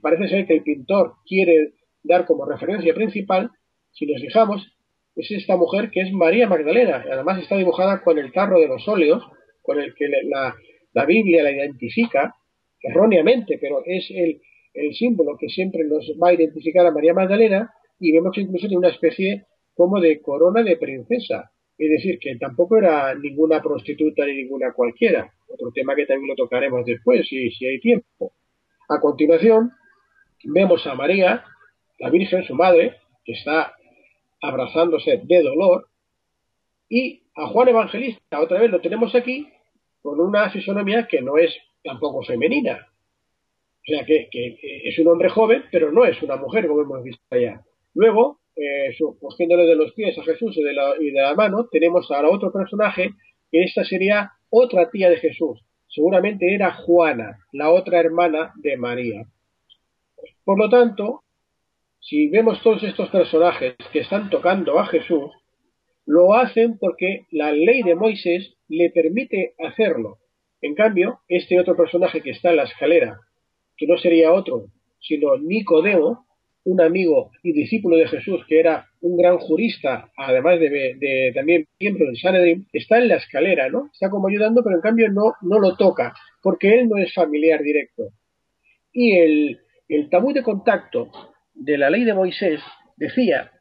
parece ser que el pintor quiere dar como referencia principal. Si nos fijamos, es esta mujer que es María Magdalena. Además está dibujada con el tarro de los óleos, con el que la Biblia la identifica, erróneamente, pero es el símbolo que siempre nos va a identificar a María Magdalena, y vemos que incluso tiene una especie como de corona de princesa. Es decir, que tampoco era ninguna prostituta ni ninguna cualquiera. Otro tema que también lo tocaremos después, si hay tiempo. A continuación, vemos a María, la Virgen, su madre, que está abrazándose de dolor, y a Juan Evangelista, otra vez lo tenemos aquí, con una fisonomía que no es tampoco femenina. O sea, que es un hombre joven, pero no es una mujer, como hemos visto allá. Luego, cogiéndole de los pies a Jesús y de la mano, tenemos ahora otro personaje, que esta sería otra tía de Jesús. Seguramente era Juana, la otra hermana de María. Por lo tanto, si vemos todos estos personajes que están tocando a Jesús, lo hacen porque la ley de Moisés le permite hacerlo. En cambio, este otro personaje que está en la escalera, que no sería otro, sino Nicodemo, un amigo y discípulo de Jesús, que era un gran jurista, además de también miembro del Sanedrín, está en la escalera, ¿no? Está como ayudando, pero en cambio no lo toca, porque él no es familiar directo. Y el tabú de contacto de la ley de Moisés decía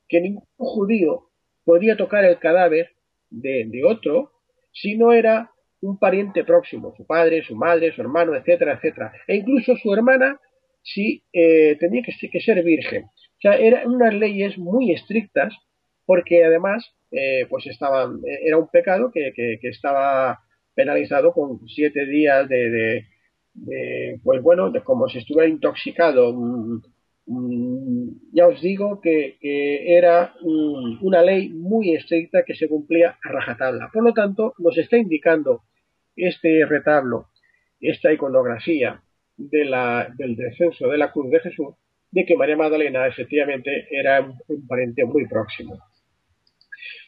que ningún judío podía tocar el cadáver de otro si no era un pariente próximo, su padre, su madre, su hermano, etcétera, etcétera. E incluso su hermana si tenía que ser virgen. O sea, eran unas leyes muy estrictas porque además pues era un pecado que estaba penalizado con 7 días pues bueno, de como si estuviera intoxicado. Ya os digo que era una ley muy estricta que se cumplía a rajatabla. Por lo tanto, nos está indicando este retablo, esta iconografía del descenso de la cruz de Jesús, de que María Magdalena efectivamente era un pariente muy próximo.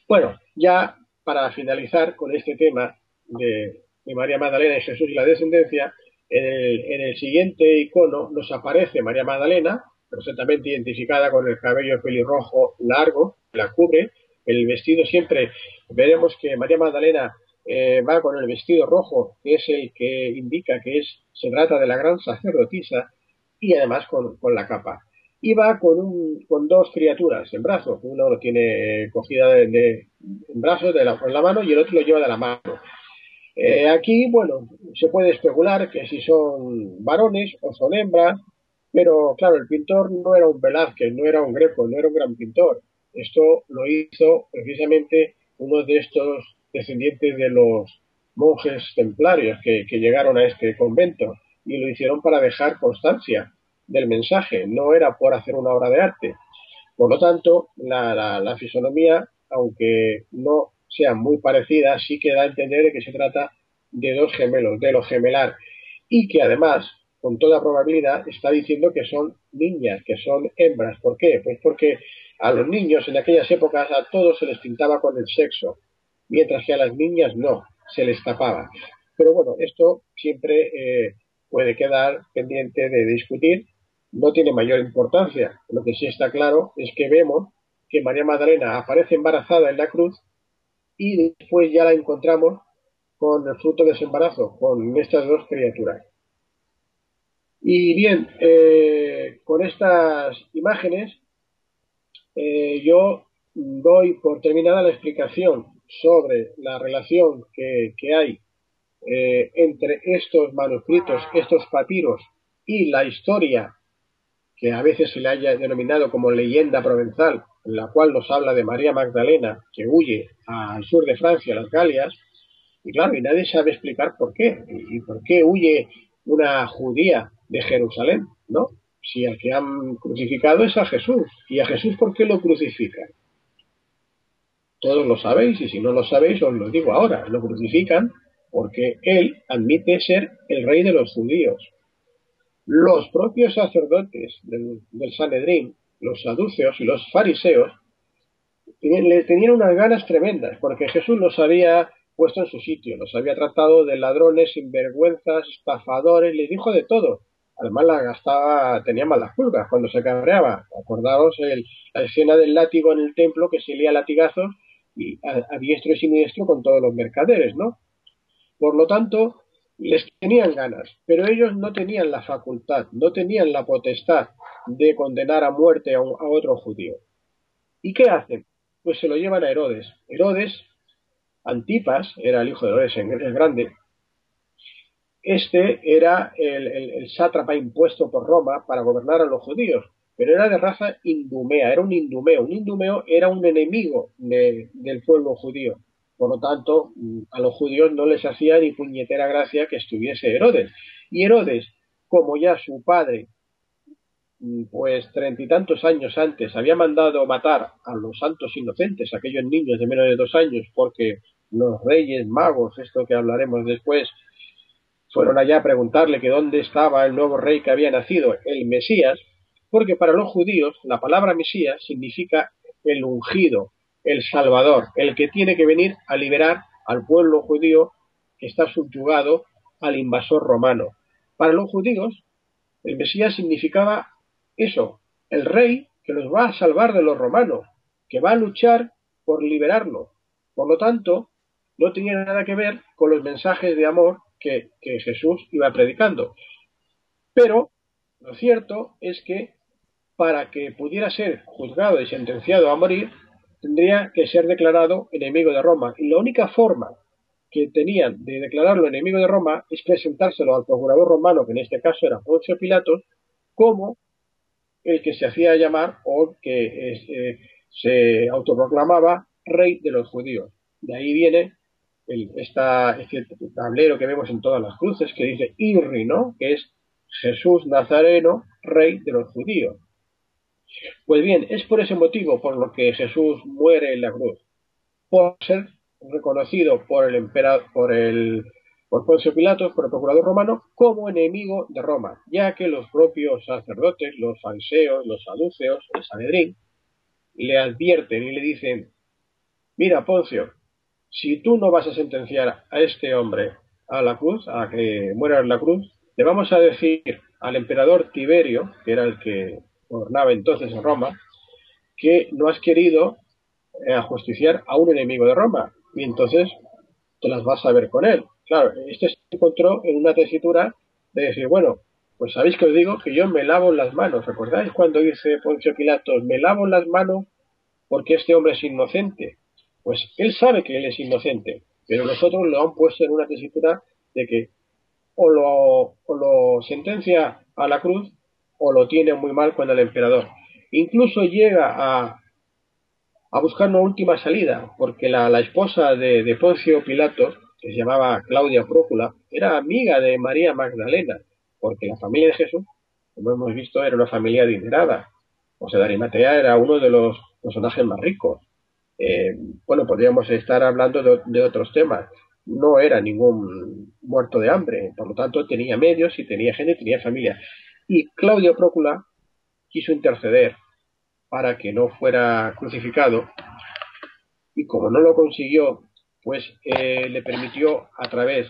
Bueno, ya para finalizar con este tema de María Magdalena y Jesús y la descendencia, en el siguiente icono nos aparece María Magdalena, perfectamente identificada con el cabello pelirrojo largo, la cubre, el vestido siempre, veremos que María Magdalena va con el vestido rojo, que es el que indica que se trata de la gran sacerdotisa, y además con la capa. Y va con dos criaturas en brazos. Uno lo tiene cogida en brazos con la mano y el otro lo lleva de la mano. Aquí, bueno, se puede especular que si son varones o son hembras, pero claro, el pintor no era un Velázquez, no era un Greco, no era un gran pintor. Esto lo hizo precisamente uno de estos descendientes de los monjes templarios que llegaron a este convento y lo hicieron para dejar constancia del mensaje, no era por hacer una obra de arte. Por lo tanto, la fisonomía, aunque no sean muy parecidas, sí que da a entender que se trata de dos gemelos, de lo gemelar, y que además, con toda probabilidad, está diciendo que son niñas, que son hembras. ¿Por qué? Pues porque a los niños en aquellas épocas a todos se les pintaba con el sexo, mientras que a las niñas no, se les tapaba. Pero bueno, esto siempre puede quedar pendiente de discutir, no tiene mayor importancia. Lo que sí está claro es que vemos que María Magdalena aparece embarazada en la cruz y después ya la encontramos con el fruto de ese embarazo, con estas dos criaturas. Y bien, con estas imágenes yo doy por terminada la explicación sobre la relación que hay entre estos manuscritos, estos papiros y la historia que a veces se le haya denominado como leyenda provenzal, en la cual nos habla de María Magdalena, que huye al sur de Francia, a las Galias, y claro, y nadie sabe explicar por qué, y por qué huye una judía de Jerusalén, ¿no? Si al que han crucificado es a Jesús, y a Jesús ¿por qué lo crucifican? Todos lo sabéis, y si no lo sabéis os lo digo ahora, lo crucifican porque él admite ser el rey de los judíos. Los propios sacerdotes del Sanedrín, los saduceos y los fariseos, le tenían unas ganas tremendas, porque Jesús los había puesto en su sitio, los había tratado de ladrones, sinvergüenzas, estafadores, les dijo de todo. Además tenía malas pulgas cuando se cabreaba. Acordaos la escena del látigo en el templo que se lía latigazos y a diestro y siniestro con todos los mercaderes, ¿no? Por lo tanto, les tenían ganas, pero ellos no tenían la facultad, no tenían la potestad de condenar a muerte a otro judío. ¿Y qué hacen? Pues se lo llevan a Herodes. Herodes, Antipas, era el hijo de Herodes el Grande. Este era el sátrapa impuesto por Roma para gobernar a los judíos, pero era de raza indumea, era un indumeo. Un indumeo era un enemigo del pueblo judío. Por lo tanto, a los judíos no les hacía ni puñetera gracia que estuviese Herodes. Y Herodes, como ya su padre, pues 30 y tantos años antes, había mandado matar a los santos inocentes, aquellos niños de menos de 2 años, porque los reyes magos, esto que hablaremos después, fueron allá a preguntarle que dónde estaba el nuevo rey que había nacido, el Mesías, porque para los judíos la palabra Mesías significa el ungido, el salvador, el que tiene que venir a liberar al pueblo judío que está subyugado al invasor romano. Para los judíos, el Mesías significaba eso, el rey que los va a salvar de los romanos, que va a luchar por liberarlos. Por lo tanto, no tenía nada que ver con los mensajes de amor que Jesús iba predicando. Pero lo cierto es que para que pudiera ser juzgado y sentenciado a morir, tendría que ser declarado enemigo de Roma. Y la única forma que tenían de declararlo enemigo de Roma es presentárselo al procurador romano, que en este caso era Poncio Pilatos, como el que se hacía llamar o que se autoproclamaba rey de los judíos. De ahí viene este tablero que vemos en todas las cruces que dice IRRI, ¿no? Que es Jesús Nazareno, rey de los judíos. Pues bien, es por ese motivo por lo que Jesús muere en la cruz, por ser reconocido por el emperador, por Poncio Pilatos, por el procurador romano, como enemigo de Roma, ya que los propios sacerdotes, los fariseos, los saduceos, el Sanedrín, le advierten y le dicen: mira, Poncio, si tú no vas a sentenciar a este hombre a la cruz, a que muera en la cruz, le vamos a decir al emperador Tiberio, que era el que gobernaba entonces en Roma, que no has querido ajusticiar a un enemigo de Roma, y entonces te las vas a ver con él. Claro, este se encontró en una tesitura de decir, bueno, pues sabéis que os digo que yo me lavo las manos. ¿Recordáis cuando dice Poncio Pilatos, me lavo las manos porque este hombre es inocente? Pues él sabe que él es inocente, pero los otros lo han puesto en una tesitura de que o lo sentencia a la cruz o lo tiene muy mal con el emperador. Incluso llega a buscar una última salida, porque la esposa de Poncio Pilato, que se llamaba Claudia Prócula, era amiga de María Magdalena, porque la familia de Jesús, como hemos visto, era una familia adinerada. José de Arimatea era uno de los personajes más ricos. Bueno, podríamos estar hablando de otros temas. No era ningún muerto de hambre, por lo tanto tenía medios y tenía gente, tenía familia. Y Claudia Prócula quiso interceder para que no fuera crucificado, y como no lo consiguió, pues le permitió a través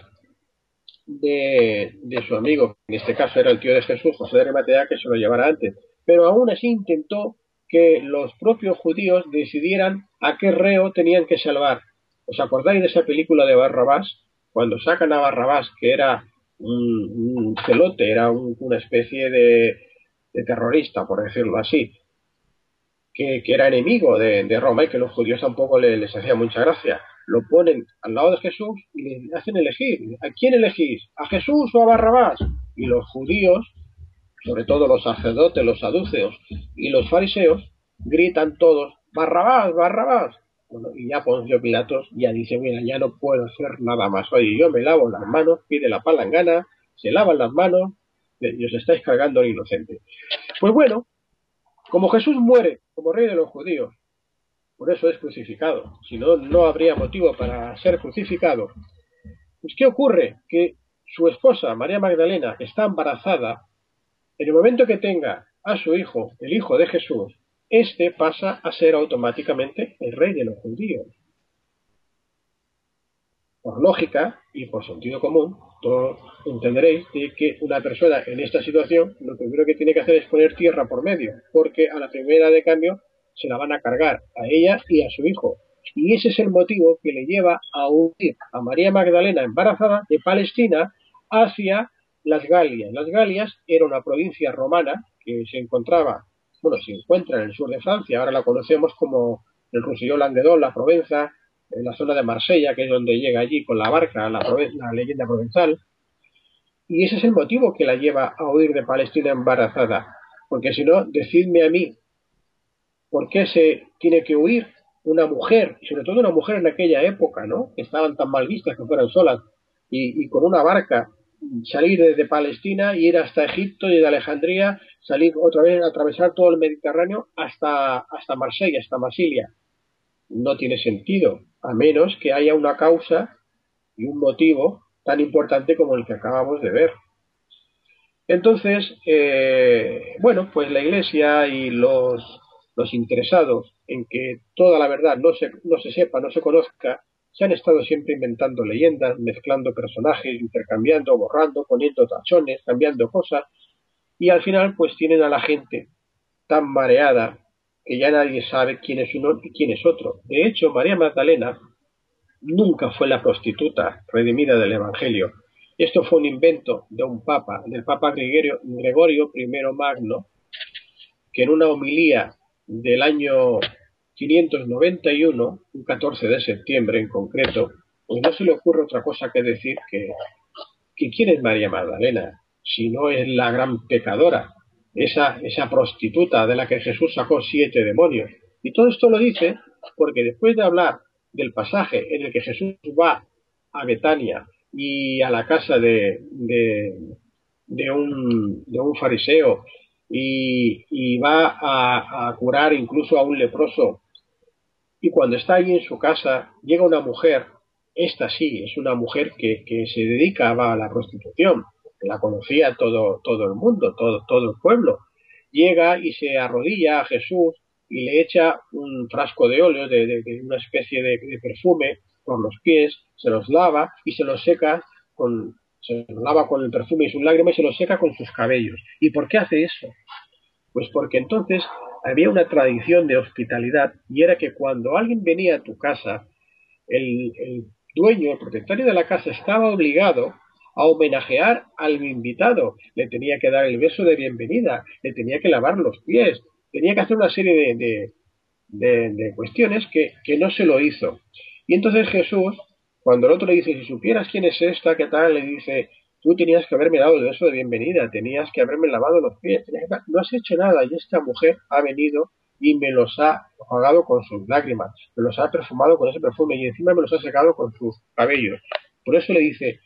de su amigo, en este caso era el tío de Jesús, José de Arimatea, que se lo llevara antes. Pero aún así intentó que los propios judíos decidieran a qué reo tenían que salvar. ¿Os acordáis de esa película de Barrabás? Cuando sacan a Barrabás, que era un celote, era una especie de terrorista, por decirlo así, que era enemigo de Roma y que los judíos tampoco les hacía mucha gracia. Lo ponen al lado de Jesús y le hacen elegir. ¿A quién elegís? ¿A Jesús o a Barrabás? Y los judíos, sobre todo los sacerdotes, los saduceos y los fariseos, gritan todos: Barrabás, Barrabás. Bueno, y ya Poncio Pilatos ya dice: mira, ya no puedo hacer nada más. Oye, yo me lavo las manos, pide la palangana, se lavan las manos y os estáis cargando al inocente. Pues bueno, como Jesús muere como rey de los judíos, por eso es crucificado, si no, no habría motivo para ser crucificado. Pues ¿qué ocurre? Que su esposa, María Magdalena, está embarazada. En el momento que tenga a su hijo, el hijo de Jesús, este pasa a ser automáticamente el rey de los judíos. Por lógica y por sentido común, todos entenderéis de que una persona en esta situación lo primero que tiene que hacer es poner tierra por medio, porque a la primera de cambio se la van a cargar a ella y a su hijo. Y ese es el motivo que le lleva a huir a María Magdalena embarazada de Palestina hacia las Galias. Las Galias era una provincia romana que se encontraba, bueno, se encuentra en el sur de Francia, ahora la conocemos como el Roussillon-Languedoc, la Provenza, en la zona de Marsella, que es donde llega allí con la barca, la leyenda provenzal, y ese es el motivo que la lleva a huir de Palestina embarazada, porque si no, decidme a mí, ¿por qué se tiene que huir una mujer, y sobre todo una mujer en aquella época, ¿no? Que estaban tan mal vistas que fueran solas, y con una barca, salir desde Palestina y ir hasta Egipto y de Alejandría, salir otra vez, atravesar todo el Mediterráneo hasta Marsella, hasta Masilia? No tiene sentido, a menos que haya una causa y un motivo tan importante como el que acabamos de ver. Entonces, bueno, pues la Iglesia y los interesados en que toda la verdad no se sepa, no se conozca, se han estado siempre inventando leyendas, mezclando personajes, intercambiando, borrando, poniendo tachones, cambiando cosas, y al final pues tienen a la gente tan mareada que ya nadie sabe quién es uno y quién es otro. De hecho, María Magdalena nunca fue la prostituta redimida del Evangelio. Esto fue un invento de un papa, del papa Gregorio I Magno, que en una homilía del año 591, un 14 de septiembre en concreto, pues no se le ocurre otra cosa que decir que quién es María Magdalena, si no es la gran pecadora, esa prostituta de la que Jesús sacó 7 demonios. Y todo esto lo dice porque después de hablar del pasaje en el que Jesús va a Betania y a la casa de un fariseo y va a curar incluso a un leproso, y cuando está allí en su casa llega una mujer, esta sí, es una mujer que se dedica a la prostitución, la conocía todo el mundo, todo el pueblo, llega y se arrodilla a Jesús y le echa un frasco de óleo, de una especie de perfume por los pies, se los lava y se los seca se los lava con el perfume y sus lágrimas y se los seca con sus cabellos. ¿Y por qué hace eso? Pues porque entonces había una tradición de hospitalidad y era que cuando alguien venía a tu casa, el dueño, el propietario de la casa estaba obligado a homenajear al invitado, le tenía que dar el beso de bienvenida, le tenía que lavar los pies, tenía que hacer una serie de cuestiones que no se lo hizo. Y entonces Jesús, cuando el otro le dice, si supieras quién es esta, qué tal, le dice, tú tenías que haberme dado el beso de bienvenida, tenías que haberme lavado los pies, no has hecho nada y esta mujer ha venido y me los ha pagado con sus lágrimas, me los ha perfumado con ese perfume y encima me los ha secado con sus cabellos. Por eso le dice,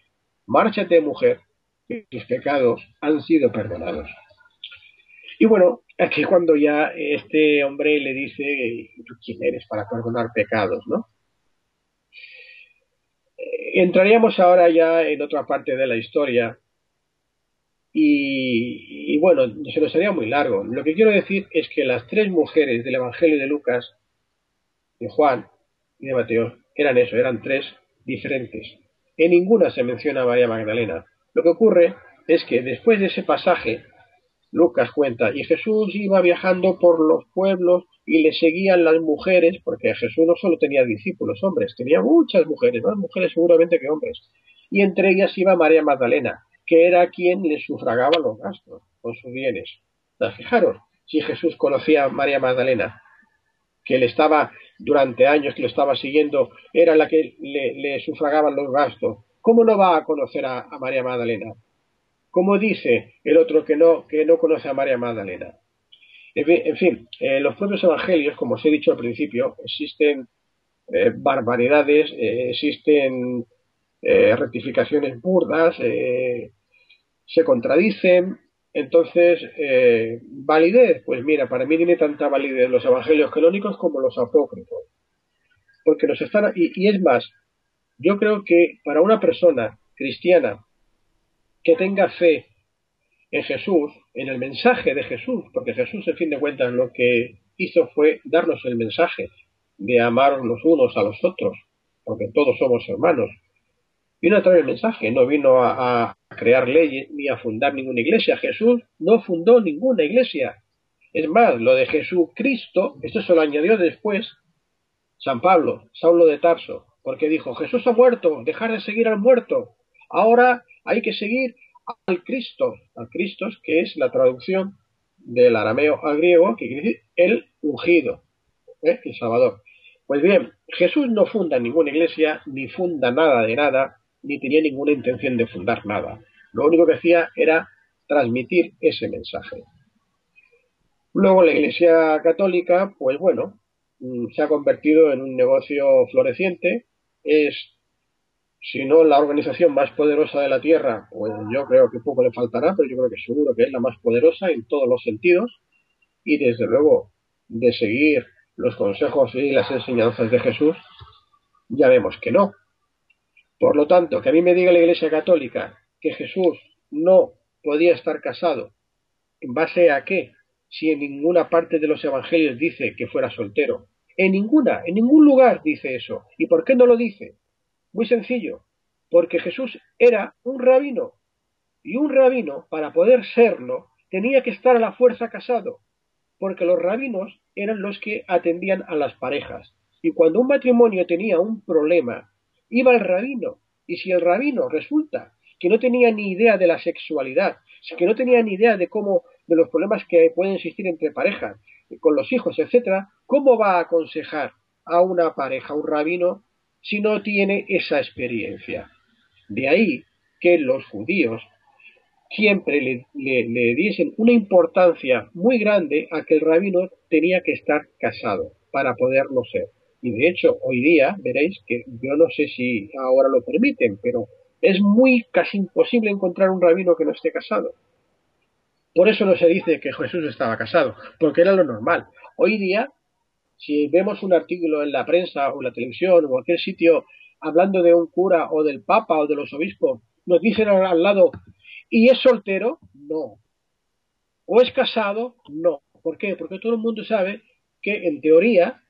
márchate mujer, que tus pecados han sido perdonados. Y bueno, aquí cuando ya este hombre le dice, ¿tú quién eres para perdonar pecados, no? Entraríamos ahora ya en otra parte de la historia y bueno, se nos haría muy largo. Lo que quiero decir es que las 3 mujeres del Evangelio de Lucas, de Juan y de Mateo eran eso, eran 3 diferentes. En ninguna se menciona a María Magdalena. Lo que ocurre es que después de ese pasaje, Lucas cuenta, y Jesús iba viajando por los pueblos y le seguían las mujeres, porque Jesús no solo tenía discípulos hombres, tenía muchas mujeres, más mujeres seguramente que hombres, y entre ellas iba María Magdalena, que era quien le sufragaba los gastos con sus bienes. Fijaros, si Jesús conocía a María Magdalena, que le estaba durante años, que lo estaba siguiendo, era la que le sufragaban los gastos, ¿cómo no va a conocer a María Magdalena? ¿Cómo dice el otro que no conoce a María Magdalena? En fin, los propios evangelios, como os he dicho al principio, existen barbaridades, existen rectificaciones burdas, se contradicen. Entonces, validez, pues mira, para mí tiene tanta validez los evangelios canónicos como los apócrifos. Porque nos están, y es más, yo creo que para una persona cristiana que tenga fe en Jesús, en el mensaje de Jesús, porque Jesús, en fin de cuentas, lo que hizo fue darnos el mensaje de amar los unos a los otros, porque todos somos hermanos. Vino a traer el mensaje, no vino a crear leyes ni a fundar ninguna iglesia. Jesús no fundó ninguna iglesia. Es más, lo de Jesucristo, esto se lo añadió después San Pablo, Saulo de Tarso, porque dijo, Jesús ha muerto, dejar de seguir al muerto. Ahora hay que seguir al Cristo, que es la traducción del arameo al griego, que quiere decir el ungido, el Salvador. Pues bien, Jesús no funda ninguna iglesia, ni funda nada de nada, ni tenía ninguna intención de fundar nada. Lo único que hacía era transmitir ese mensaje. Luego la Iglesia Católica, pues bueno, se ha convertido en un negocio floreciente, es, si no la organización más poderosa de la Tierra, pues yo creo que poco le faltará, pero yo creo que seguro que es la más poderosa en todos los sentidos, y desde luego de seguir los consejos y las enseñanzas de Jesús, ya vemos que no. Por lo tanto, que a mí me diga la Iglesia Católica que Jesús no podía estar casado, ¿en base a qué? Si en ninguna parte de los evangelios dice que fuera soltero. En ningún lugar dice eso. ¿Y por qué no lo dice? Muy sencillo. Porque Jesús era un rabino. Y un rabino, para poder serlo, tenía que estar a la fuerza casado. Porque los rabinos eran los que atendían a las parejas. Y cuando un matrimonio tenía un problema, iba al rabino. Y si el rabino resulta que no tenía ni idea de la sexualidad, que no tenía ni idea de cómo de los problemas que pueden existir entre parejas, con los hijos, etcétera, ¿cómo va a aconsejar a una pareja, un rabino, si no tiene esa experiencia? De ahí que los judíos siempre le diesen una importancia muy grande a que el rabino tenía que estar casado para poderlo ser. Y de hecho, hoy día veréis que yo no sé si ahora lo permiten, pero es muy casi imposible encontrar un rabino que no esté casado. Por eso no se dice que Jesús estaba casado, porque era lo normal. Hoy día, si vemos un artículo en la prensa o en la televisión o en cualquier sitio hablando de un cura o del papa o de los obispos, nos dicen al lado, ¿y es soltero? No. ¿O es casado? No. ¿Por qué? Porque todo el mundo sabe que en teoría,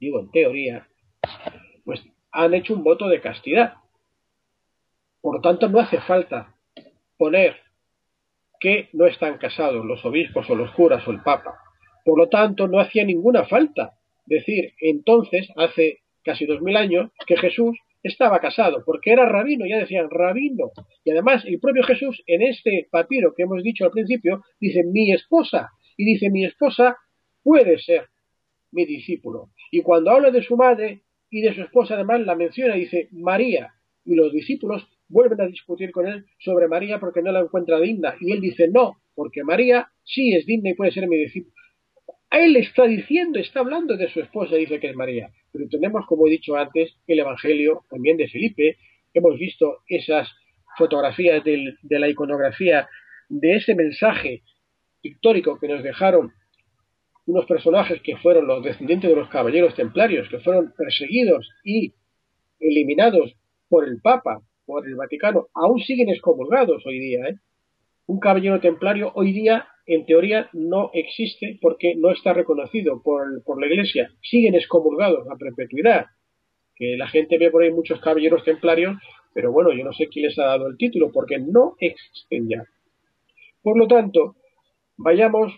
digo en teoría, pues han hecho un voto de castidad. Por lo tanto, no hace falta poner que no están casados los obispos o los curas o el papa. Por lo tanto, no hacía ninguna falta decir entonces, hace casi 2000 años, que Jesús estaba casado, porque era rabino, ya decían rabino. Y además, el propio Jesús, en este papiro que hemos dicho al principio, dice mi esposa, y dice mi esposa puede ser mi discípulo. Y cuando habla de su madre y de su esposa, además la menciona, dice María, y los discípulos vuelven a discutir con él sobre María porque no la encuentra digna. Y él dice no, porque María sí es digna y puede ser mi discípulo. Él está diciendo, está hablando de su esposa, dice que es María. Pero tenemos, como he dicho antes, el Evangelio también de Felipe. Hemos visto esas fotografías de la iconografía de ese mensaje pictórico que nos dejaron unos personajes que fueron los descendientes de los caballeros templarios, que fueron perseguidos y eliminados por el Papa, por el Vaticano, aún siguen excomulgados hoy día. Un caballero templario hoy día, en teoría, no existe porque no está reconocido por la Iglesia. Siguen excomulgados a perpetuidad. Que la gente ve por ahí muchos caballeros templarios, pero bueno, yo no sé quién les ha dado el título porque no existen ya. Por lo tanto, vayamos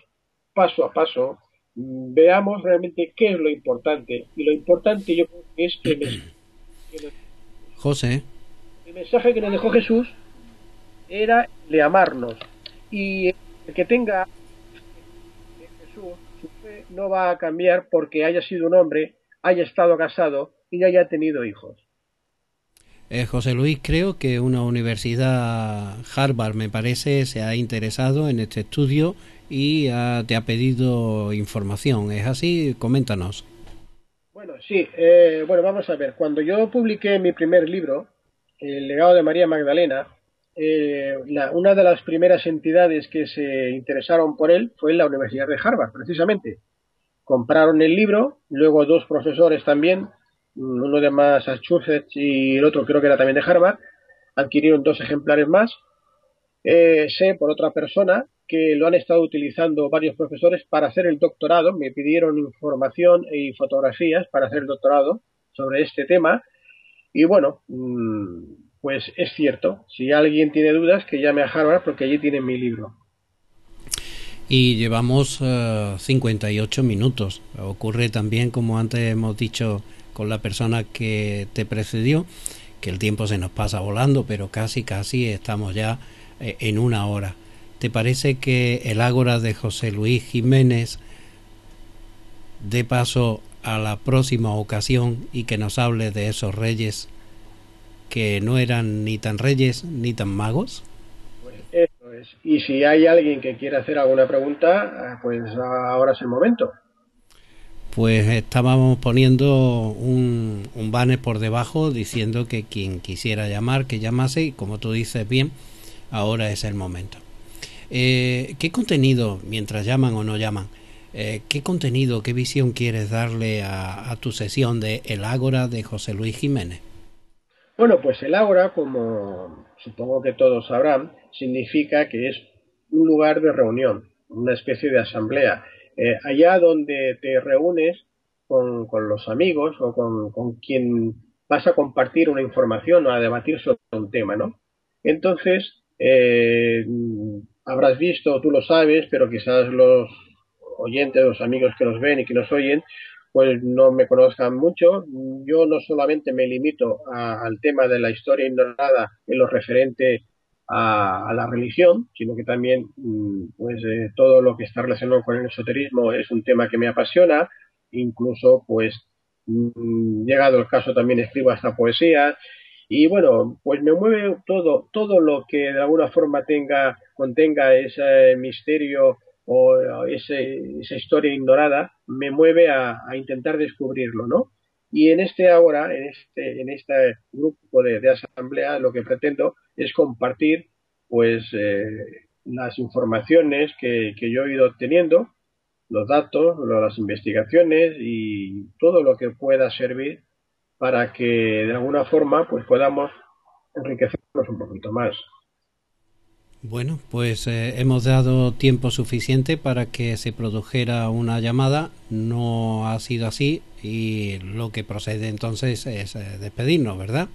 paso a paso, veamos realmente qué es lo importante. Y lo importante yo creo que es José. el mensaje que nos dejó Jesús era de amarnos. Y el que tenga Jesús, su fe no va a cambiar porque haya sido un hombre, haya estado casado y haya tenido hijos. José Luis, creo que una universidad, Harvard me parece, se ha interesado en este estudio y te ha pedido información. ¿Es así? Coméntanos. Bueno, sí, bueno, vamos a ver. Cuando yo publiqué mi primer libro, El legado de María Magdalena, una de las primeras entidades que se interesaron por él fue la Universidad de Harvard, precisamente. Compraron el libro, luego dos profesores también, uno de Massachusetts y el otro creo que era también de Harvard, adquirieron dos ejemplares más. Sé por otra persona que lo han estado utilizando varios profesores para hacer el doctorado. Me pidieron información y fotografías para hacer el doctorado sobre este tema. Y bueno, pues es cierto. Si alguien tiene dudas, que llame a Harvard porque allí tienen mi libro. Y llevamos 58 minutos. Ocurre también, como antes hemos dicho con la persona que te precedió, que el tiempo se nos pasa volando, pero casi estamos ya en una hora. ¿Te parece que el Ágora de José Luis Jiménez dé paso a la próxima ocasión y que nos hable de esos reyes que no eran ni tan reyes ni tan magos? Pues eso es. Y si hay alguien que quiera hacer alguna pregunta, pues ahora es el momento. Pues estábamos poniendo un banner por debajo diciendo que quien quisiera llamar, que llamase, y como tú dices bien, ahora es el momento. ¿Qué contenido, mientras llaman o no llaman, qué contenido, qué visión quieres darle a tu sesión de El Ágora de José Luis Jiménez? Bueno, pues el Ágora, como supongo que todos sabrán, significa que es un lugar de reunión, una especie de asamblea. Allá donde te reúnes con los amigos o con quien vas a compartir una información o a debatir sobre un tema, ¿no? Entonces, habrás visto, tú lo sabes, pero quizás los oyentes, los amigos que nos ven y que nos oyen, pues no me conozcan mucho. Yo no solamente me limito al tema de la historia ignorada en lo referente a la religión, sino que también todo lo que está relacionado con el esoterismo es un tema que me apasiona, incluso pues llegado el caso también escribo hasta poesía y bueno, pues me mueve todo lo que de alguna forma contenga ese misterio o esa historia ignorada, me mueve a intentar descubrirlo, ¿no? Y en este grupo de asamblea, lo que pretendo es compartir, pues, las informaciones que yo he ido obteniendo, los datos, las investigaciones y todo lo que pueda servir para que de alguna forma, pues, podamos enriquecernos un poquito más. Bueno, pues hemos dado tiempo suficiente para que se produjera una llamada. No ha sido así y lo que procede entonces es despedirnos, ¿verdad?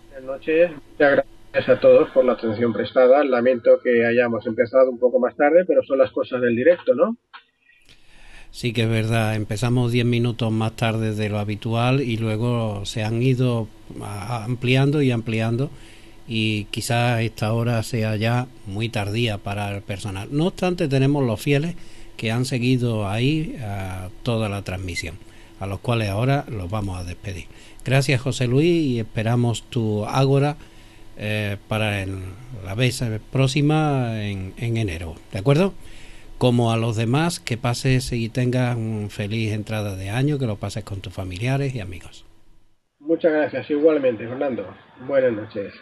Buenas noches, muchas gracias a todos por la atención prestada. Lamento que hayamos empezado un poco más tarde, pero son las cosas del directo, ¿no? Sí que es verdad, empezamos 10 minutos más tarde de lo habitual y luego se han ido ampliando y ampliando y quizás esta hora sea ya muy tardía para el personal. No obstante, tenemos los fieles que han seguido ahí toda la transmisión, a los cuales ahora los vamos a despedir. Gracias, José Luis, y esperamos tu ágora para la vez próxima en enero, ¿de acuerdo? Como a los demás, que pases y tengas un feliz entrada de año, que lo pases con tus familiares y amigos. Muchas gracias, igualmente, Fernando. Buenas noches.